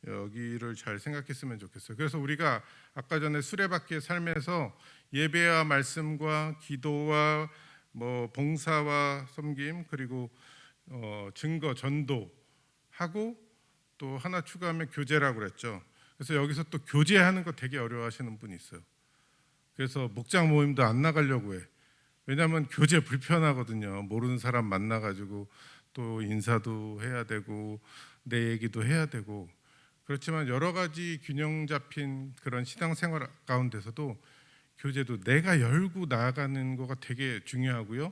여기를 잘 생각했으면 좋겠어요. 그래서 우리가 아까 전에 수레바퀴의 삶에서 예배와 말씀과 기도와 뭐 봉사와 섬김 그리고 증거 전도하고 또 하나 추가하면 교제라고 그랬죠. 그래서 여기서 또 교제하는 거 되게 어려워하시는 분이 있어요. 그래서 목장 모임도 안 나가려고 해. 왜냐하면 교제 불편하거든요. 모르는 사람 만나가지고 또 인사도 해야 되고 내 얘기도 해야 되고. 그렇지만 여러 가지 균형 잡힌 그런 신앙생활 가운데서도 교제도 내가 열고 나아가는 거가 되게 중요하고요.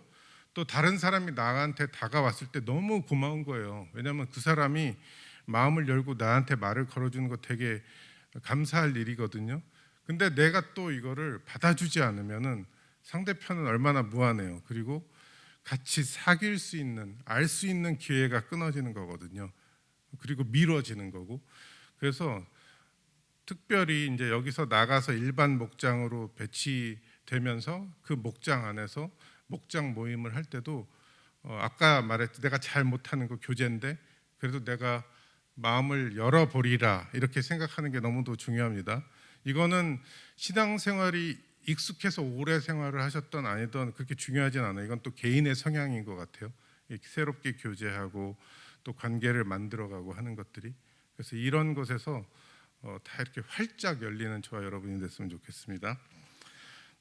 또 다른 사람이 나한테 다가왔을 때 너무 고마운 거예요. 왜냐하면 그 사람이 마음을 열고 나한테 말을 걸어주는 거 되게 감사할 일이거든요. 근데 내가 또 이거를 받아주지 않으면은 상대편은 얼마나 무안해요. 그리고 같이 사귈 수 있는, 알 수 있는 기회가 끊어지는 거거든요. 그리고 미뤄지는 거고. 그래서 특별히 이제 여기서 나가서 일반 목장으로 배치되면서 그 목장 안에서 목장 모임을 할 때도 아까 말했듯이 내가 잘 못하는 거 교제인데 그래도 내가 마음을 열어보리라 이렇게 생각하는 게 너무도 중요합니다. 이거는 신앙생활이 익숙해서 오래 생활을 하셨던 아니던 그렇게 중요하진 않아요. 이건 또 개인의 성향인 것 같아요. 새롭게 교제하고 또 관계를 만들어가고 하는 것들이. 그래서 이런 것에서 다 이렇게 활짝 열리는 저와 여러분이 됐으면 좋겠습니다.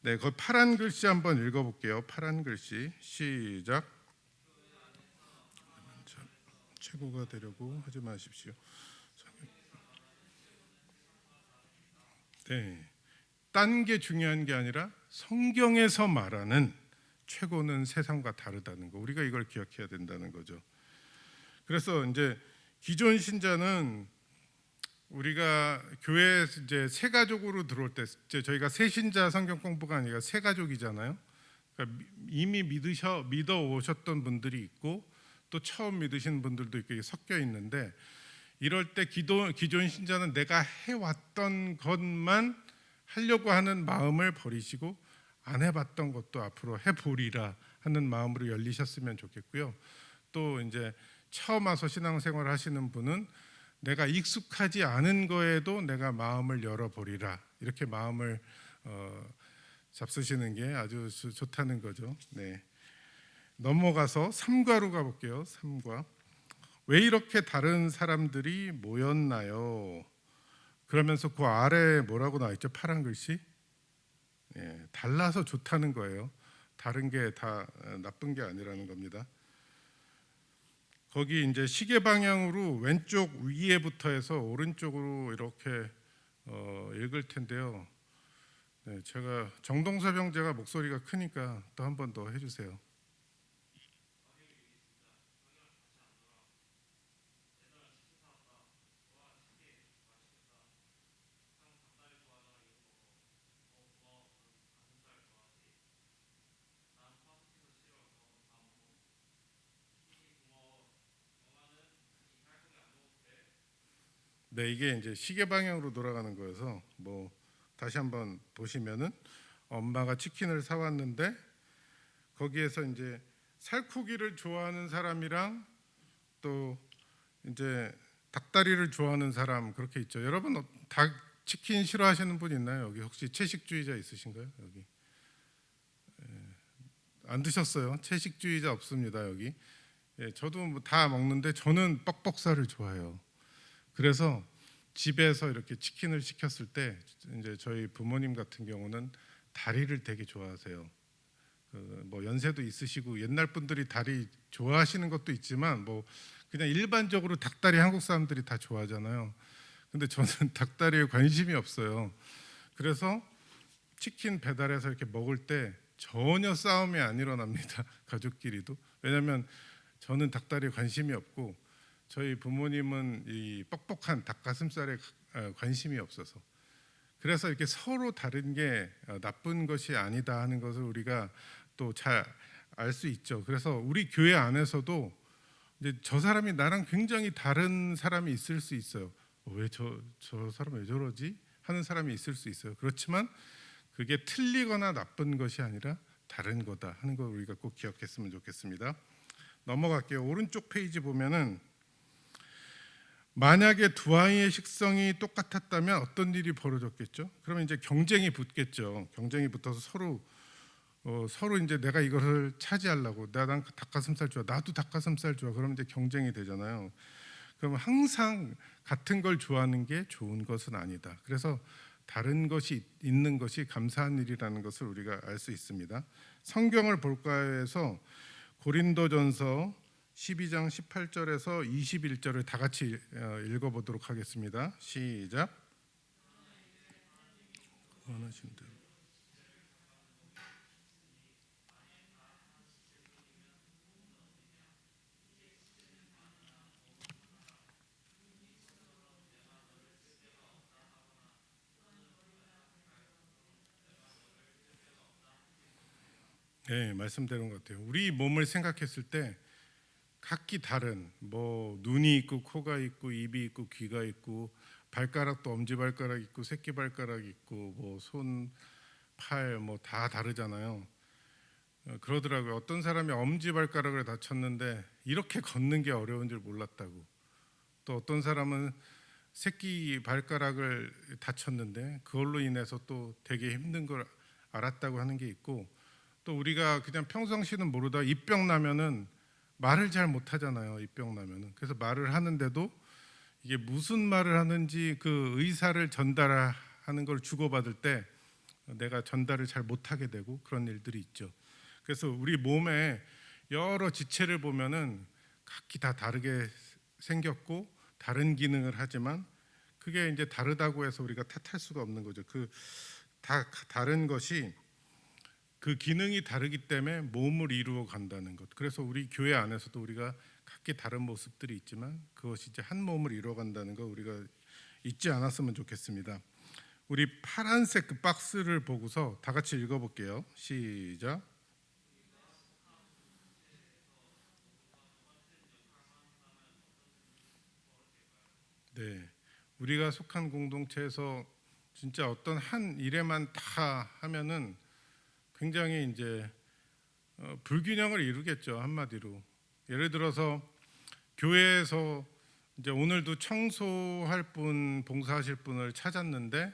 네, 그 파란 글씨 한번 읽어볼게요. 파란 글씨 시작. 최고가 되려고 하지 마십시오. 네, 딴 게 중요한 게 아니라 성경에서 말하는 최고는 세상과 다르다는 거. 우리가 이걸 기억해야 된다는 거죠. 그래서 이제 기존 신자는 우리가 교회 이제 새 가족으로 들어올 때 저희가 새 신자 성경 공부가 아니라 새 가족이잖아요. 그러니까 이미 믿어 오셨던 분들이 있고 또 처음 믿으신 분들도 이렇게 섞여 있는데 이럴 때 기존 신자는 내가 해왔던 것만 하려고 하는 마음을 버리시고 안 해봤던 것도 앞으로 해보리라 하는 마음으로 열리셨으면 좋겠고요. 또 이제 처음 와서 신앙생활 하시는 분은 내가 익숙하지 않은 거에도 내가 마음을 열어보리라 이렇게 마음을 잡수시는 게 아주 좋다는 거죠. 네. 넘어가서 3과로 가볼게요. 3과. 왜 이렇게 다른 사람들이 모였나요? 그러면서 그 아래에 뭐라고 나와 있죠? 파란 글씨. 예, 달라서 좋다는 거예요. 다른 게 다 나쁜 게 아니라는 겁니다. 거기 이제 시계 방향으로 왼쪽 위에부터 해서 오른쪽으로 이렇게 읽을 텐데요. 네, 제가 정동섭 형제가 목소리가 크니까 또 한 번 더 해주세요. 네, 이게 이제 시계 방향으로 돌아가는 거여서 뭐 다시 한번 보시면은 엄마가 치킨을 사왔는데 거기에서 이제 살코기를 좋아하는 사람이랑 또 이제 닭다리를 좋아하는 사람 그렇게 있죠. 여러분 닭 치킨 싫어하시는 분 있나요? 여기 혹시 채식주의자 있으신가요? 여기 안 드셨어요? 채식주의자 없습니다 여기. 예, 저도 뭐 다 먹는데 저는 뻑뻑살을 좋아해요. 그래서 집에서 이렇게 치킨을 시켰을 때 이제 저희 부모님 같은 경우는 다리를 되게 좋아하세요. 뭐 연세도 있으시고 옛날 분들이 다리 좋아하시는 것도 있지만 뭐 그냥 일반적으로 닭다리 한국 사람들이 다 좋아하잖아요. 근데 저는 닭다리에 관심이 없어요. 그래서 치킨 배달해서 이렇게 먹을 때 전혀 싸움이 안 일어납니다. 가족끼리도. 왜냐하면 저는 닭다리에 관심이 없고 저희 부모님은 이 뻑뻑한 닭가슴살에 관심이 없어서 그래서 이렇게 서로 다른 게 나쁜 것이 아니다 하는 것을 우리가 또 잘 알 수 있죠. 그래서 우리 교회 안에서도 이제 저 사람이 나랑 굉장히 다른 사람이 있을 수 있어요. 왜 저 사람 왜 저러지? 하는 사람이 있을 수 있어요. 그렇지만 그게 틀리거나 나쁜 것이 아니라 다른 거다 하는 걸 우리가 꼭 기억했으면 좋겠습니다. 넘어갈게요. 오른쪽 페이지 보면은 만약에 두 아이의 식성이 똑같았다면 어떤 일이 벌어졌겠죠? 그러면 이제 경쟁이 붙겠죠. 경쟁이 붙어서 서로 이제 내가 이것을 차지하려고 난 닭가슴살 좋아, 나도 닭가슴살 좋아. 그러면 이제 경쟁이 되잖아요. 그럼 항상 같은 걸 좋아하는 게 좋은 것은 아니다. 그래서 다른 것이 있는 것이 감사한 일이라는 것을 우리가 알 수 있습니다. 성경을 볼까 해서 고린도전서 12장 18절에서 21절을 다 같이 읽어보도록 하겠습니다. 시작. 원하신 대로. 네, 말씀대로인 것 같아요. 우리 몸을 생각했을 때 각기 다른 뭐 눈이 있고 코가 있고 입이 있고 귀가 있고 발가락도 엄지발가락 있고 새끼발가락 있고 뭐 손, 팔 뭐 다 다르잖아요. 그러더라고요. 어떤 사람이 엄지발가락을 다쳤는데 이렇게 걷는 게 어려운 줄 몰랐다고. 또 어떤 사람은 새끼발가락을 다쳤는데 그걸로 인해서 또 되게 힘든 걸 알았다고 하는 게 있고 또 우리가 그냥 평상시는 모르다 입병 나면은 말을 잘 못하잖아요. 입병 나면은. 그래서 말을 하는데도 이게 무슨 말을 하는지 그 의사를 전달하는 걸 주고받을 때 내가 전달을 잘 못하게 되고 그런 일들이 있죠. 그래서 우리 몸에 여러 지체를 보면은 각기 다 다르게 생겼고 다른 기능을 하지만 그게 이제 다르다고 해서 우리가 탓할 수가 없는 거죠. 그 다 다른 것이 그 기능이 다르기 때문에 몸을 이루어 간다는 것. 그래서 우리 교회 안에서도 우리가 각기 다른 모습들이 있지만 그것이 이제 한 몸을 이루어 간다는 거 우리가 잊지 않았으면 좋겠습니다. 우리 파란색 그 박스를 보고서 다 같이 읽어볼게요. 시작. 네, 우리가 속한 공동체에서 진짜 어떤 한 일에만 다 하면은 굉장히 이제 불균형을 이루겠죠. 한마디로 예를 들어서 교회에서 이제 오늘도 청소할 분, 봉사하실 분을 찾았는데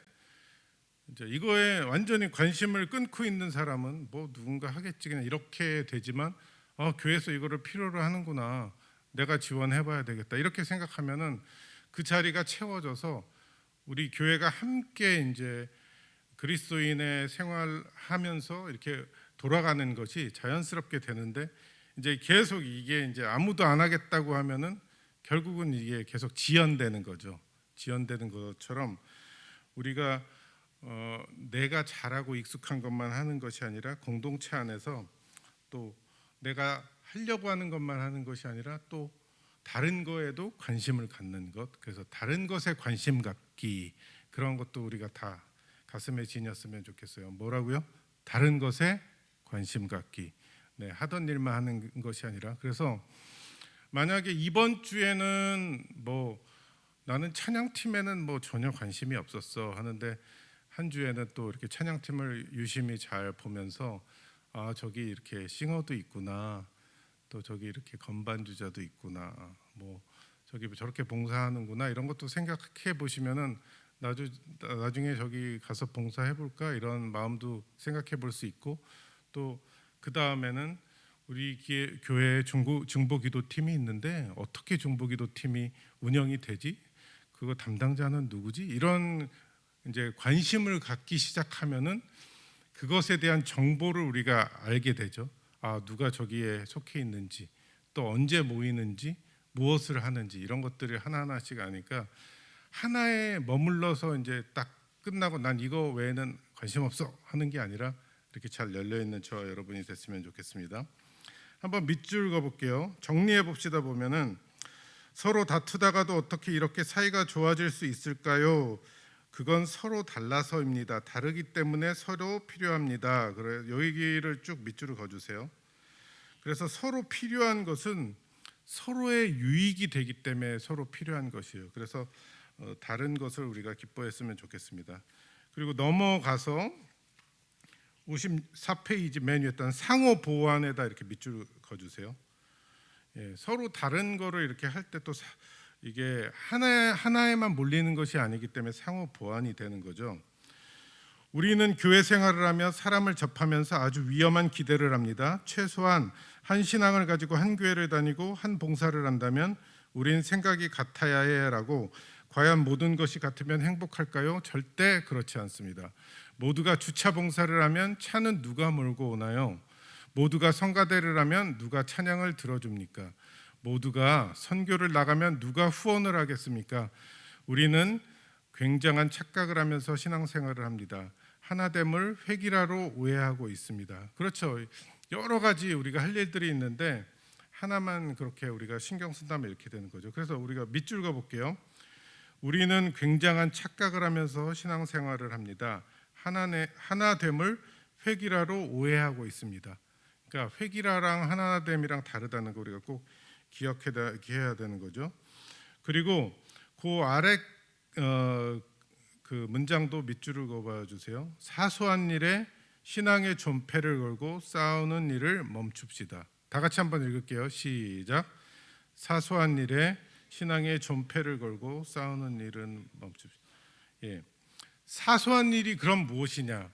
이제 이거에 완전히 관심을 끊고 있는 사람은 뭐 누군가 하겠지 그냥 이렇게 되지만 교회에서 이거를 필요로 하는구나. 내가 지원해봐야 되겠다. 이렇게 생각하면은 그 자리가 채워져서 우리 교회가 함께 이제 그리스도인의 생활하면서 이렇게 돌아가는 것이 자연스럽게 되는데 이제 계속 이게 이제 아무도 안 하겠다고 하면은 결국은 이게 계속 지연되는 거죠. 지연되는 것처럼 우리가 내가 잘하고 익숙한 것만 하는 것이 아니라 공동체 안에서 또 내가 하려고 하는 것만 하는 것이 아니라 또 다른 거에도 관심을 갖는 것. 그래서 다른 것에 관심 갖기 그런 것도 우리가 다 가슴에 지녔으면 좋겠어요. 뭐라고요? 다른 것에 관심 갖기. 네, 하던 일만 하는 것이 아니라 그래서 만약에 이번 주에는 뭐 나는 찬양팀에는 뭐 전혀 관심이 없었어 하는데 한 주에는 또 이렇게 찬양팀을 유심히 잘 보면서 저기 이렇게 싱어도 있구나. 또 저기 이렇게 건반 주자도 있구나. 뭐 저기 저렇게 봉사하는구나. 이런 것도 생각해 보시면은 나중에 저기 가서 봉사해 볼까 이런 마음도 생각해 볼 수 있고 또 그 다음에는 우리 교회 중보기도팀이 있는데 어떻게 중보기도팀이 운영이 되지? 그거 담당자는 누구지? 이런 이제 관심을 갖기 시작하면은 그것에 대한 정보를 우리가 알게 되죠. 누가 저기에 속해 있는지, 또 언제 모이는지, 무엇을 하는지 이런 것들을 하나하나씩 아니까 하나에 머물러서 이제 딱 끝나고 난 이거 외에는 관심 없어 하는 게 아니라 이렇게 잘 열려 있는 저와 여러분이 됐으면 좋겠습니다. 한번 밑줄 그어볼게요. 정리해 봅시다. 보면은 서로 다투다가도 어떻게 이렇게 사이가 좋아질 수 있을까요? 그건 서로 달라서입니다. 다르기 때문에 서로 필요합니다. 그래 여기를 쭉 밑줄을 그어주세요. 그래서 서로 필요한 것은 서로의 유익이 되기 때문에 서로 필요한 것이에요. 그래서 다른 것을 우리가 기뻐했으면 좋겠습니다. 그리고 넘어가서 54페이지 맨 위에 있던 상호 보완에다 이렇게 밑줄 그어주세요. 서로 다른 거를 이렇게 할 때 또 이게 하나에만 몰리는 것이 아니기 때문에 상호 보완이 되는 거죠. 우리는 교회 생활을 하며 사람을 접하면서 아주 위험한 기대를 합니다. 최소한 한 신앙을 가지고 한 교회를 다니고 한 봉사를 한다면 우린 생각이 같아야 해라고. 과연 모든 것이 같으면 행복할까요? 절대 그렇지 않습니다. 모두가 주차 봉사를 하면 차는 누가 몰고 오나요? 모두가 성가대를 하면 누가 찬양을 들어줍니까? 모두가 선교를 나가면 누가 후원을 하겠습니까? 우리는 굉장한 착각을 하면서 신앙생활을 합니다. 하나됨을 획일화로 오해하고 있습니다. 그렇죠. 여러 가지 우리가 할 일들이 있는데 하나만 그렇게 우리가 신경 쓴다면 이렇게 되는 거죠. 그래서 우리가 밑줄 그어볼게요. 우리는 굉장한 착각을 하면서 신앙생활을 합니다. 하나됨을 획일화로 오해하고 있습니다. 그러니까 획일화랑 하나됨이랑 다르다는 거 우리가 꼭 기억해야 되는 거죠. 그리고 그 아래 그 문장도 밑줄을 그어봐 주세요. 사소한 일에 신앙의 존폐를 걸고 싸우는 일을 멈춥시다. 다 같이 한번 읽을게요. 시작. 사소한 일에 신앙의 존폐를 걸고 싸우는 일은 멈춥시다. 사소한 일이 그럼 무엇이냐?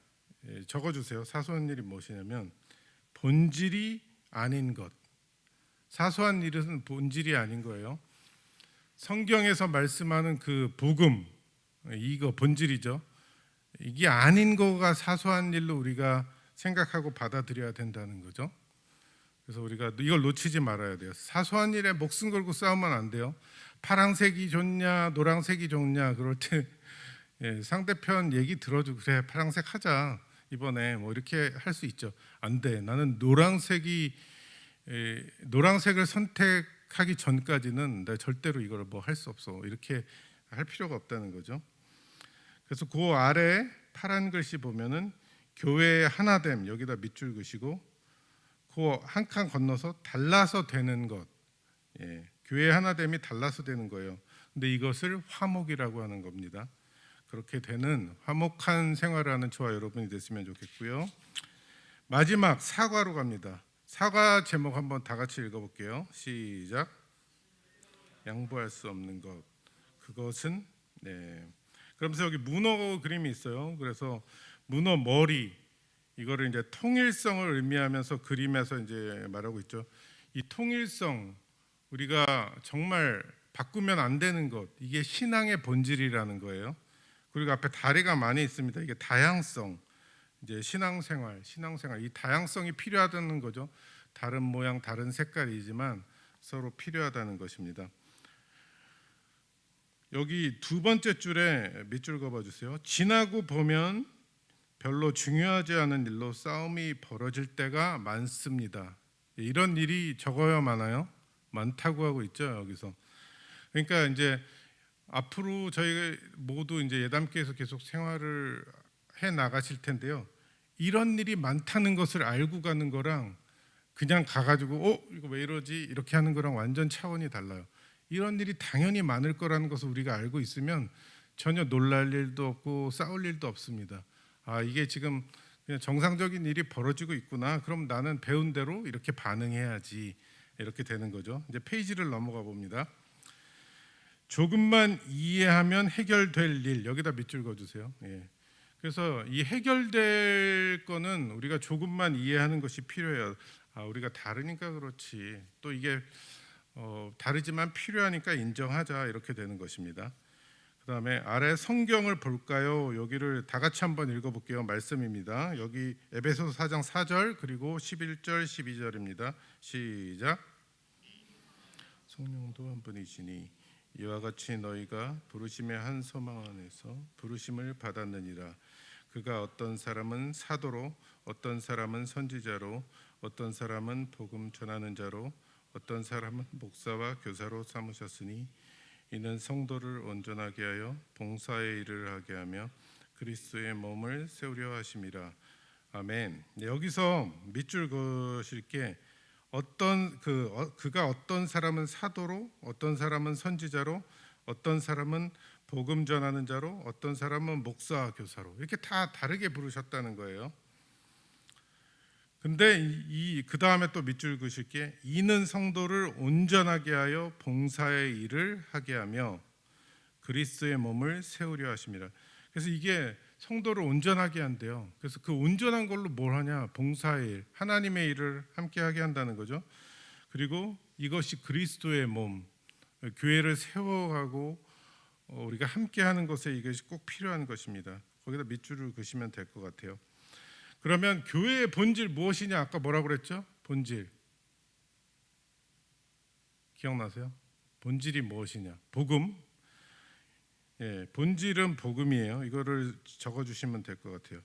적어주세요. 사소한 일이 무엇이냐면 본질이 아닌 것. 사소한 일은 본질이 아닌 거예요. 성경에서 말씀하는 그 복음, 이거 본질이죠. 이게 아닌 거가 사소한 일로 우리가 생각하고 받아들여야 된다는 거죠. 그래서 우리가 이걸 놓치지 말아야 돼요. 사소한 일에 목숨 걸고 싸우면 안 돼요. 파랑색이 좋냐 노랑색이 좋냐 그럴 때 상대편 얘기 들어주고 그래 파랑색 하자 이번에 뭐 이렇게 할 수 있죠. 안 돼. 나는 노랑색을 선택하기 전까지는 내가 절대로 이걸 뭐 할 수 없어. 이렇게 할 필요가 없다는 거죠. 그래서 그 아래 파란 글씨 보면은 교회의 하나됨 여기다 밑줄 그시고 그 한 칸 건너서 달라서 되는 것. 교회의 하나됨이 달라서 되는 거예요. 근데 이것을 화목이라고 하는 겁니다. 그렇게 되는 화목한 생활을 하는 저와 여러분이 됐으면 좋겠고요. 마지막 사과로 갑니다. 사과 제목 한번 다 같이 읽어볼게요. 시작. 양보할 수 없는 것. 그것은 그러면서 여기 문어 그림이 있어요. 그래서 문어 머리 이거를 이제 통일성을 의미하면서 그림에서 이제 말하고 있죠. 이 통일성 우리가 정말 바꾸면 안 되는 것 이게 신앙의 본질이라는 거예요. 그리고 앞에 다리가 많이 있습니다. 이게 다양성 이제 신앙생활 이 다양성이 필요하다는 거죠. 다른 모양 다른 색깔이지만 서로 필요하다는 것입니다. 여기 두 번째 줄에 밑줄 그어봐 주세요. 지나고 보면 별로 중요하지 않은 일로 싸움이 벌어질 때가 많습니다. 이런 일이 적어요, 많아요? 많다고 하고 있죠, 여기서. 그러니까 이제 앞으로 저희 모두 이제 예담교회에서 계속 생활을 해 나가실 텐데요. 이런 일이 많다는 것을 알고 가는 거랑 그냥 가가지고 이거 왜 이러지 이렇게 하는 거랑 완전 차원이 달라요. 이런 일이 당연히 많을 거라는 것을 우리가 알고 있으면 전혀 놀랄 일도 없고 싸울 일도 없습니다. 아 이게 지금 그냥 정상적인 일이 벌어지고 있구나. 그럼 나는 배운 대로 이렇게 반응해야지. 이렇게 되는 거죠. 이제 페이지를 넘어가 봅니다. 조금만 이해하면 해결될 일 여기다 밑줄 그어주세요. 예. 그래서 이 해결될 거는 우리가 조금만 이해하는 것이 필요해요. 아 우리가 다르니까 그렇지. 또 이게 다르지만 필요하니까 인정하자 이렇게 되는 것입니다. 그다음에 아래 성경을 볼까요? 여기를 다 같이 한번 읽어볼게요. 말씀입니다. 여기 에베소서 4장 4절 그리고 11절 12절입니다. 시작. 성령도 한 분이시니 이와 같이 너희가 부르심의 한 소망 안에서 부르심을 받았느니라. 그가 어떤 사람은 사도로 어떤 사람은 선지자로 어떤 사람은 복음 전하는 자로 어떤 사람은 목사와 교사로 삼으셨으니 이는 성도를 온전하게 하여 봉사의 일을 하게 하며 그리스도의 몸을 세우려 하심이라. 아멘. 여기서 밑줄 그으실 게 그가 어떤 사람은 사도로 어떤 사람은 선지자로 어떤 사람은 복음 전하는 자로 어떤 사람은 목사와 교사로 이렇게 다 다르게 부르셨다는 거예요. 근데 그 다음에 또 밑줄 그으실 게 이는 성도를 온전하게 하여 봉사의 일을 하게 하며 그리스도의 몸을 세우려 하심이라. 그래서 이게 성도를 온전하게 한대요. 그래서 그 온전한 걸로 뭘 하냐? 봉사의 일, 하나님의 일을 함께 하게 한다는 거죠. 그리고 이것이 그리스도의 몸, 교회를 세워가고 우리가 함께 하는 것에 이것이 꼭 필요한 것입니다. 거기다 밑줄을 그으시면 될 것 같아요. 그러면 교회의 본질 무엇이냐? 아까 뭐라고 그랬죠? 본질 기억나세요? 본질이 무엇이냐? 복음. 예, 본질은 복음이에요. 이거를 적어주시면 될 것 같아요.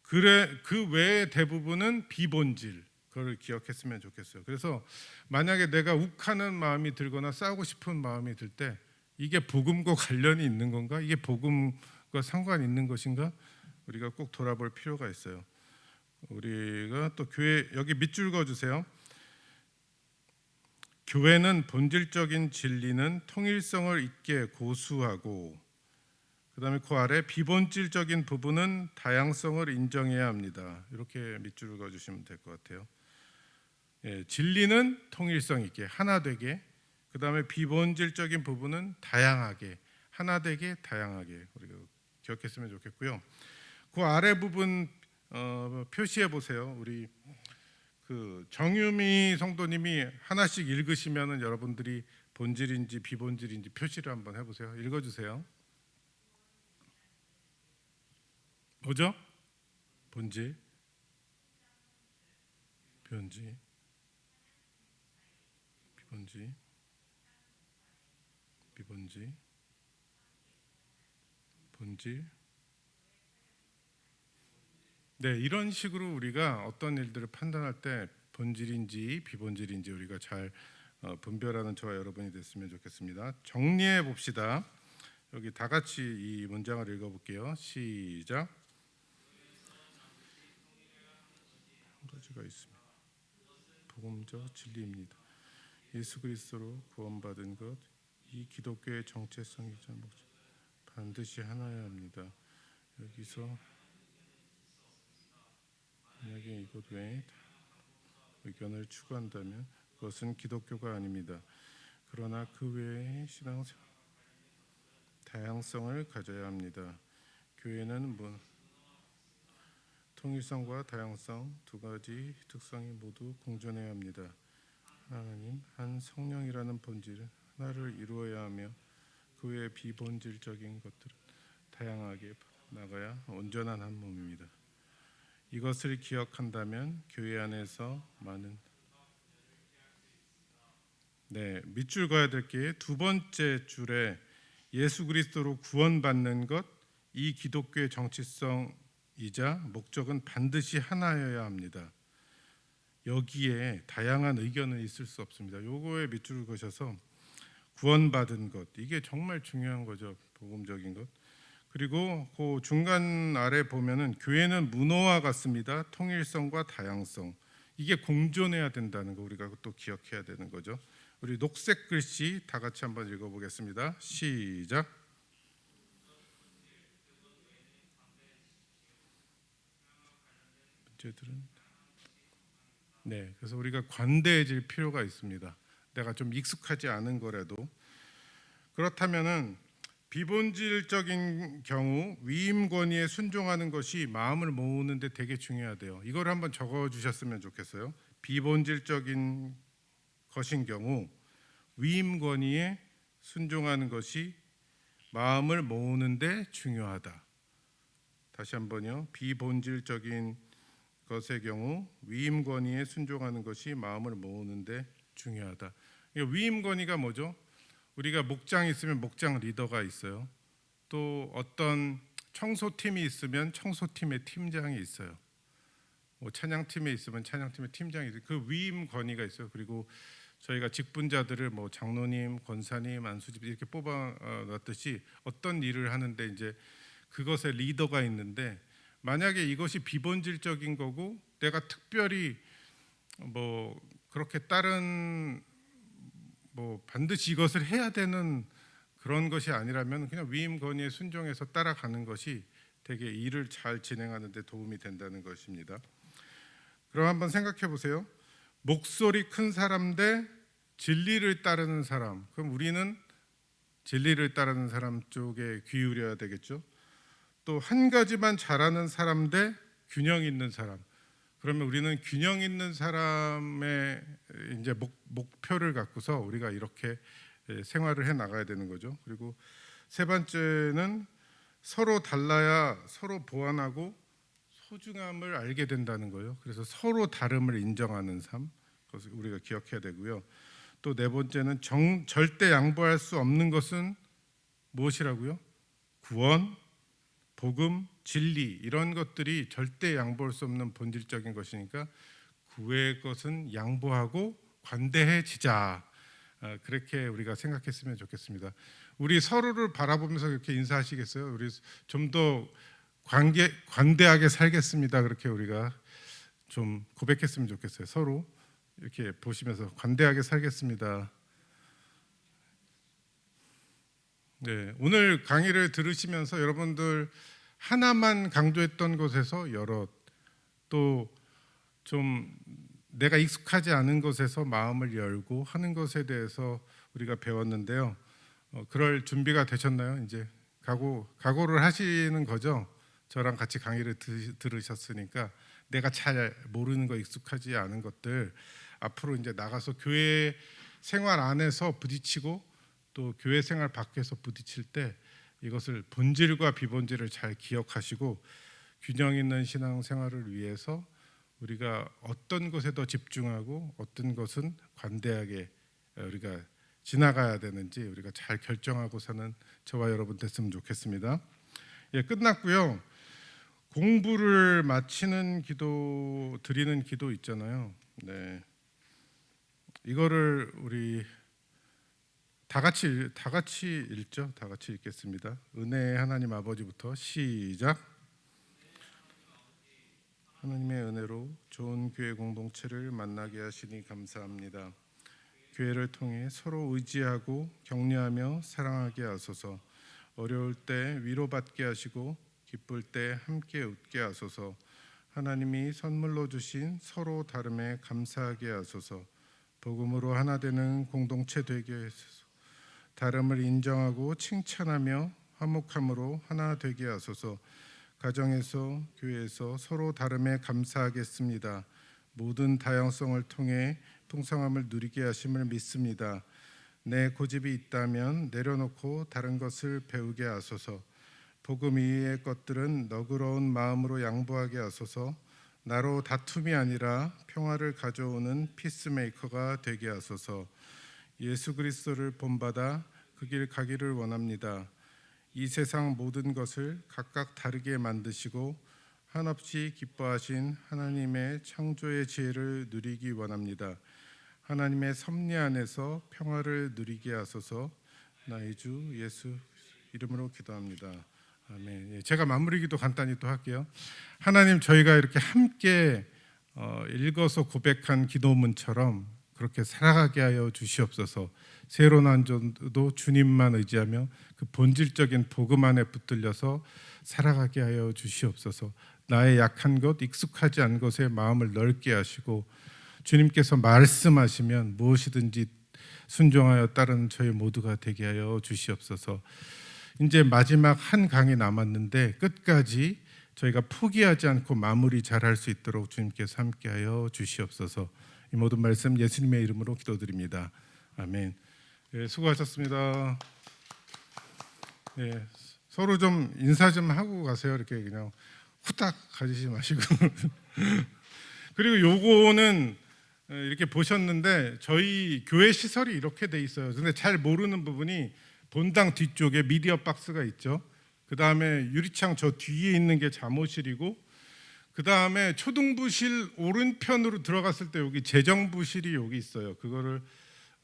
그 외의 대부분은 비본질. 그걸 기억했으면 좋겠어요. 그래서 만약에 내가 욱하는 마음이 들거나 싸우고 싶은 마음이 들 때 이게 복음과 관련이 있는 건가? 이게 복음과 상관이 있는 것인가? 우리가 꼭 돌아볼 필요가 있어요. 우리가 또 교회 여기 밑줄 그어주세요. 교회는 본질적인 진리는 통일성을 있게 고수하고 그다음에 그 아래 비본질적인 부분은 다양성을 인정해야 합니다. 이렇게 밑줄을 그어주시면 될 것 같아요. 예, 진리는 통일성 있게 하나 되게 그다음에 비본질적인 부분은 다양하게 하나 되게 다양하게 우리가 기억했으면 좋겠고요. 그 아래 부분 표시해 보세요. 우리 그 정유미 성도님이 하나씩 읽으시면은 여러분들이 본질인지 비본질인지 표시를 한번 해보세요. 읽어주세요. 뭐죠? 본질, 비본질, 비본질, 비본질, 본질. 네, 이런 식으로 우리가 어떤 일들을 판단할 때 본질인지 비본질인지 우리가 잘 분별하는 저와 여러분이 됐으면 좋겠습니다. 정리해 봅시다. 여기 다 같이 이 문장을 읽어볼게요. 시작. 한 가지가 있습니다. 복음적 진리입니다. 예수 그리스도로 구원받은 것, 이 기독교의 정체성이자 목적, 반드시 하나여야 합니다. 여기서 만약에 이것 외에 의견을 추구한다면 그것은 기독교가 아닙니다. 그러나 그 외의 신앙생활 다양성을 가져야 합니다. 교회는 통일성과 다양성 두 가지 특성이 모두 공존해야 합니다. 하나님 한 성령이라는 본질 하나를 이루어야 하며 그 외의 비본질적인 것들은 다양하게 나가야 온전한 한 몸입니다. 이것을 기억한다면 교회 안에서 많은 밑줄 그어야 될 게 두 번째 줄에 예수 그리스도로 구원받는 것, 이 기독교의 정치성이자 목적은 반드시 하나여야 합니다. 여기에 다양한 의견은 있을 수 없습니다. 요거에 밑줄을 그으셔서 구원받은 것, 이게 정말 중요한 거죠. 복음적인 것. 그리고 그 중간 아래 보면은 교회는 문호와 같습니다. 통일성과 다양성, 이게 공존해야 된다는 거 우리가 또 기억해야 되는 거죠. 우리 녹색 글씨 다 같이 한번 읽어보겠습니다. 시작. 문제들은 그래서 우리가 관대해질 필요가 있습니다. 내가 좀 익숙하지 않은 거라도. 그렇다면은 비본질적인 경우 위임 권위에 순종하는 것이 마음을 모으는 데 되게 중요하대요. 이걸 한번 적어 주셨으면 좋겠어요. 비본질적인 것인 경우 위임 권위에 순종하는 것이 마음을 모으는 데 중요하다. 다시 한번요. 비본질적인 것의 경우 위임 권위에 순종하는 것이 마음을 모으는 데 중요하다. 위임 권위가 뭐죠? 우리가 목장이 있으면 목장 리더가 있어요. 또 어떤 청소팀이 있으면 청소팀의 팀장이 있어요. 찬양팀에 있으면 찬양팀의 팀장이 있어요. 그 위임 권위가 있어요. 그리고 저희가 직분자들을 장로님, 권사님, 안수집 이렇게 뽑아놨듯이 어떤 일을 하는데 이제 그것의 리더가 있는데, 만약에 이것이 비본질적인 거고 내가 특별히 그렇게 다른 반드시 이것을 해야 되는 그런 것이 아니라면 그냥 위임 권위에 순종해서 따라가는 것이 되게 일을 잘 진행하는 데 도움이 된다는 것입니다. 그럼 한번 생각해 보세요. 목소리 큰 사람 대 진리를 따르는 사람. 그럼 우리는 진리를 따르는 사람 쪽에 기울여야 되겠죠. 또 한 가지만 잘하는 사람 대 균형 있는 사람. 그러면 우리는 균형 있는 사람의 이제 목표를 갖고서 우리가 이렇게 생활을 해 나가야 되는 거죠. 그리고 세 번째는 서로 달라야 서로 보완하고 소중함을 알게 된다는 거예요. 그래서 서로 다름을 인정하는 삶, 그것을 우리가 기억해야 되고요. 또 네 번째는 절대 양보할 수 없는 것은 무엇이라고요? 구원, 복음, 진리, 이런 것들이 절대 양보할 수 없는 본질적인 것이니까 그 외의 것은 양보하고 관대해지자. 그렇게 우리가 생각했으면 좋겠습니다. 우리 서로를 바라보면서 이렇게 인사하시겠어요? 우리 좀 더 관대하게 살겠습니다. 그렇게 우리가 좀 고백했으면 좋겠어요. 서로 이렇게 보시면서 관대하게 살겠습니다. 오늘 강의를 들으시면서 여러분들 하나만 강조했던 곳에서 여러, 또 좀 내가 익숙하지 않은 것에서 마음을 열고 하는 것에 대해서 우리가 배웠는데요. 그럴 준비가 되셨나요? 이제 각오를 하시는 거죠. 저랑 같이 강의를 들으셨으니까 내가 잘 모르는 거, 익숙하지 않은 것들 앞으로 이제 나가서 교회 생활 안에서 부딪히고 또 교회 생활 밖에서 부딪힐 때 이것을 본질과 비본질을 잘 기억하시고 균형 있는 신앙 생활을 위해서 우리가 어떤 것에 더 집중하고 어떤 것은 관대하게 우리가 지나가야 되는지 우리가 잘 결정하고 사는 저와 여러분 됐으면 좋겠습니다. 끝났고요. 공부를 마치는 기도, 드리는 기도 있잖아요. 이거를 우리 다 같이 읽죠. 다 같이 읽겠습니다. 은혜의 하나님 아버지부터 시작. 하나님의 은혜로 좋은 교회 공동체를 만나게 하시니 감사합니다. 교회를 통해 서로 의지하고 격려하며 사랑하게 하소서. 어려울 때 위로받게 하시고 기쁠 때 함께 웃게 하소서. 하나님이 선물로 주신 서로 다름에 감사하게 하소서. 복음으로 하나 되는 공동체 되게 하소서. 다름을 인정하고 칭찬하며 화목함으로 하나 되게 하소서. 가정에서 교회에서 서로 다름에 감사하겠습니다. 모든 다양성을 통해 풍성함을 누리게 하심을 믿습니다. 내 고집이 있다면 내려놓고 다른 것을 배우게 하소서. 복음 이외의 것들은 너그러운 마음으로 양보하게 하소서. 나로 다툼이 아니라 평화를 가져오는 피스메이커가 되게 하소서. 예수 그리스도를 본받아 그 길 가기를 원합니다. 이 세상 모든 것을 각각 다르게 만드시고 한없이 기뻐하신 하나님의 창조의 지혜를 누리기 원합니다. 하나님의 섭리 안에서 평화를 누리게 하소서. 나의 주 예수 이름으로 기도합니다. 아멘. 제가 마무리 기도 간단히 또 할게요. 하나님, 저희가 이렇게 함께 읽어서 고백한 기도문처럼 그렇게 살아가게 하여 주시옵소서. 새로운 안전도 주님만 의지하며 그 본질적인 복음 안에 붙들려서 살아가게 하여 주시옵소서. 나의 약한 것, 익숙하지 않은 것에 마음을 넓게 하시고 주님께서 말씀하시면 무엇이든지 순종하여 따르는 저희 모두가 되게 하여 주시옵소서. 이제 마지막 한 강이 남았는데 끝까지 저희가 포기하지 않고 마무리 잘할 수 있도록 주님께서 함께하여 주시옵소서. 이 모든 말씀 예수님의 이름으로 기도드립니다. 아멘. 네, 수고하셨습니다. 네, 서로 좀 인사 좀 하고 가세요. 이렇게 그냥 후딱 가지지 마시고. 그리고 요거는 이렇게 보셨는데 저희 교회 시설이 이렇게 돼 있어요. 근데 잘 모르는 부분이 본당 뒤쪽에 미디어 박스가 있죠. 그 다음에 유리창 저 뒤에 있는 게 잠옷실이고, 그 다음에 초등부실 오른편으로 들어갔을 때 여기 재정부실이 여기 있어요. 그거를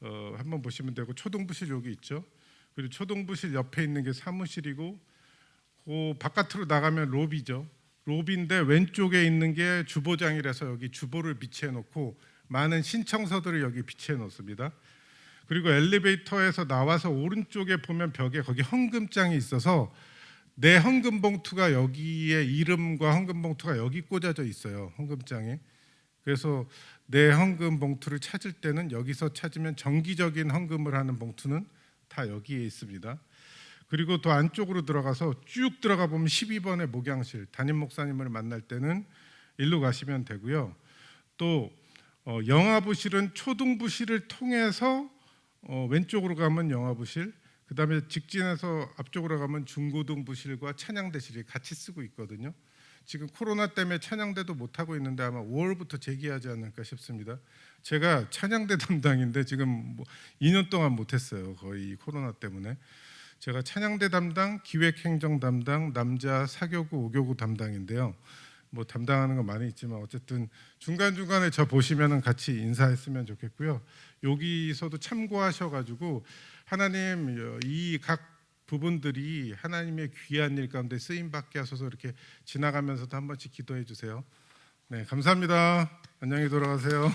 한번 보시면 되고, 초등부실 여기 있죠. 그리고 초등부실 옆에 있는 게 사무실이고, 그 바깥으로 나가면 로비죠. 로비인데 왼쪽에 있는 게 주보장이라서 여기 주보를 비치해 놓고 많은 신청서들을 여기 비치해 놓습니다. 그리고 엘리베이터에서 나와서 오른쪽에 보면 벽에 거기 헌금장이 있어서 내 헌금 봉투가 여기에 이름과 헌금 봉투가 여기 꽂아져 있어요. 헌금장에. 그래서 내 헌금 봉투를 찾을 때는 여기서 찾으면 정기적인 헌금을 하는 봉투는 다 여기에 있습니다. 그리고 또 안쪽으로 들어가서 쭉 들어가 보면 12번의 목양실, 담임 목사님을 만날 때는 일로 가시면 되고요. 또 영화부실은 초등부실을 통해서 왼쪽으로 가면 영화부실, 그 다음에 직진해서 앞쪽으로 가면 중고등부실과 찬양대실이 같이 쓰고 있거든요. 지금 코로나 때문에 찬양대도 못하고 있는데 아마 5월부터 재개하지 않을까 싶습니다. 제가 찬양대 담당인데 지금 2년 동안 못했어요. 거의 코로나 때문에. 제가 찬양대 담당, 기획행정 담당, 남자 4교구, 5교구 담당인데요. 뭐 담당하는 거 많이 있지만 어쨌든 중간중간에 저 보시면은 같이 인사했으면 좋겠고요. 여기서도 참고하셔가지고 하나님 이 각 부분들이 하나님의 귀한 일 가운데 쓰임받게 하소서 이렇게 지나가면서도 한 번씩 기도해 주세요. 네, 감사합니다. 안녕히 돌아가세요.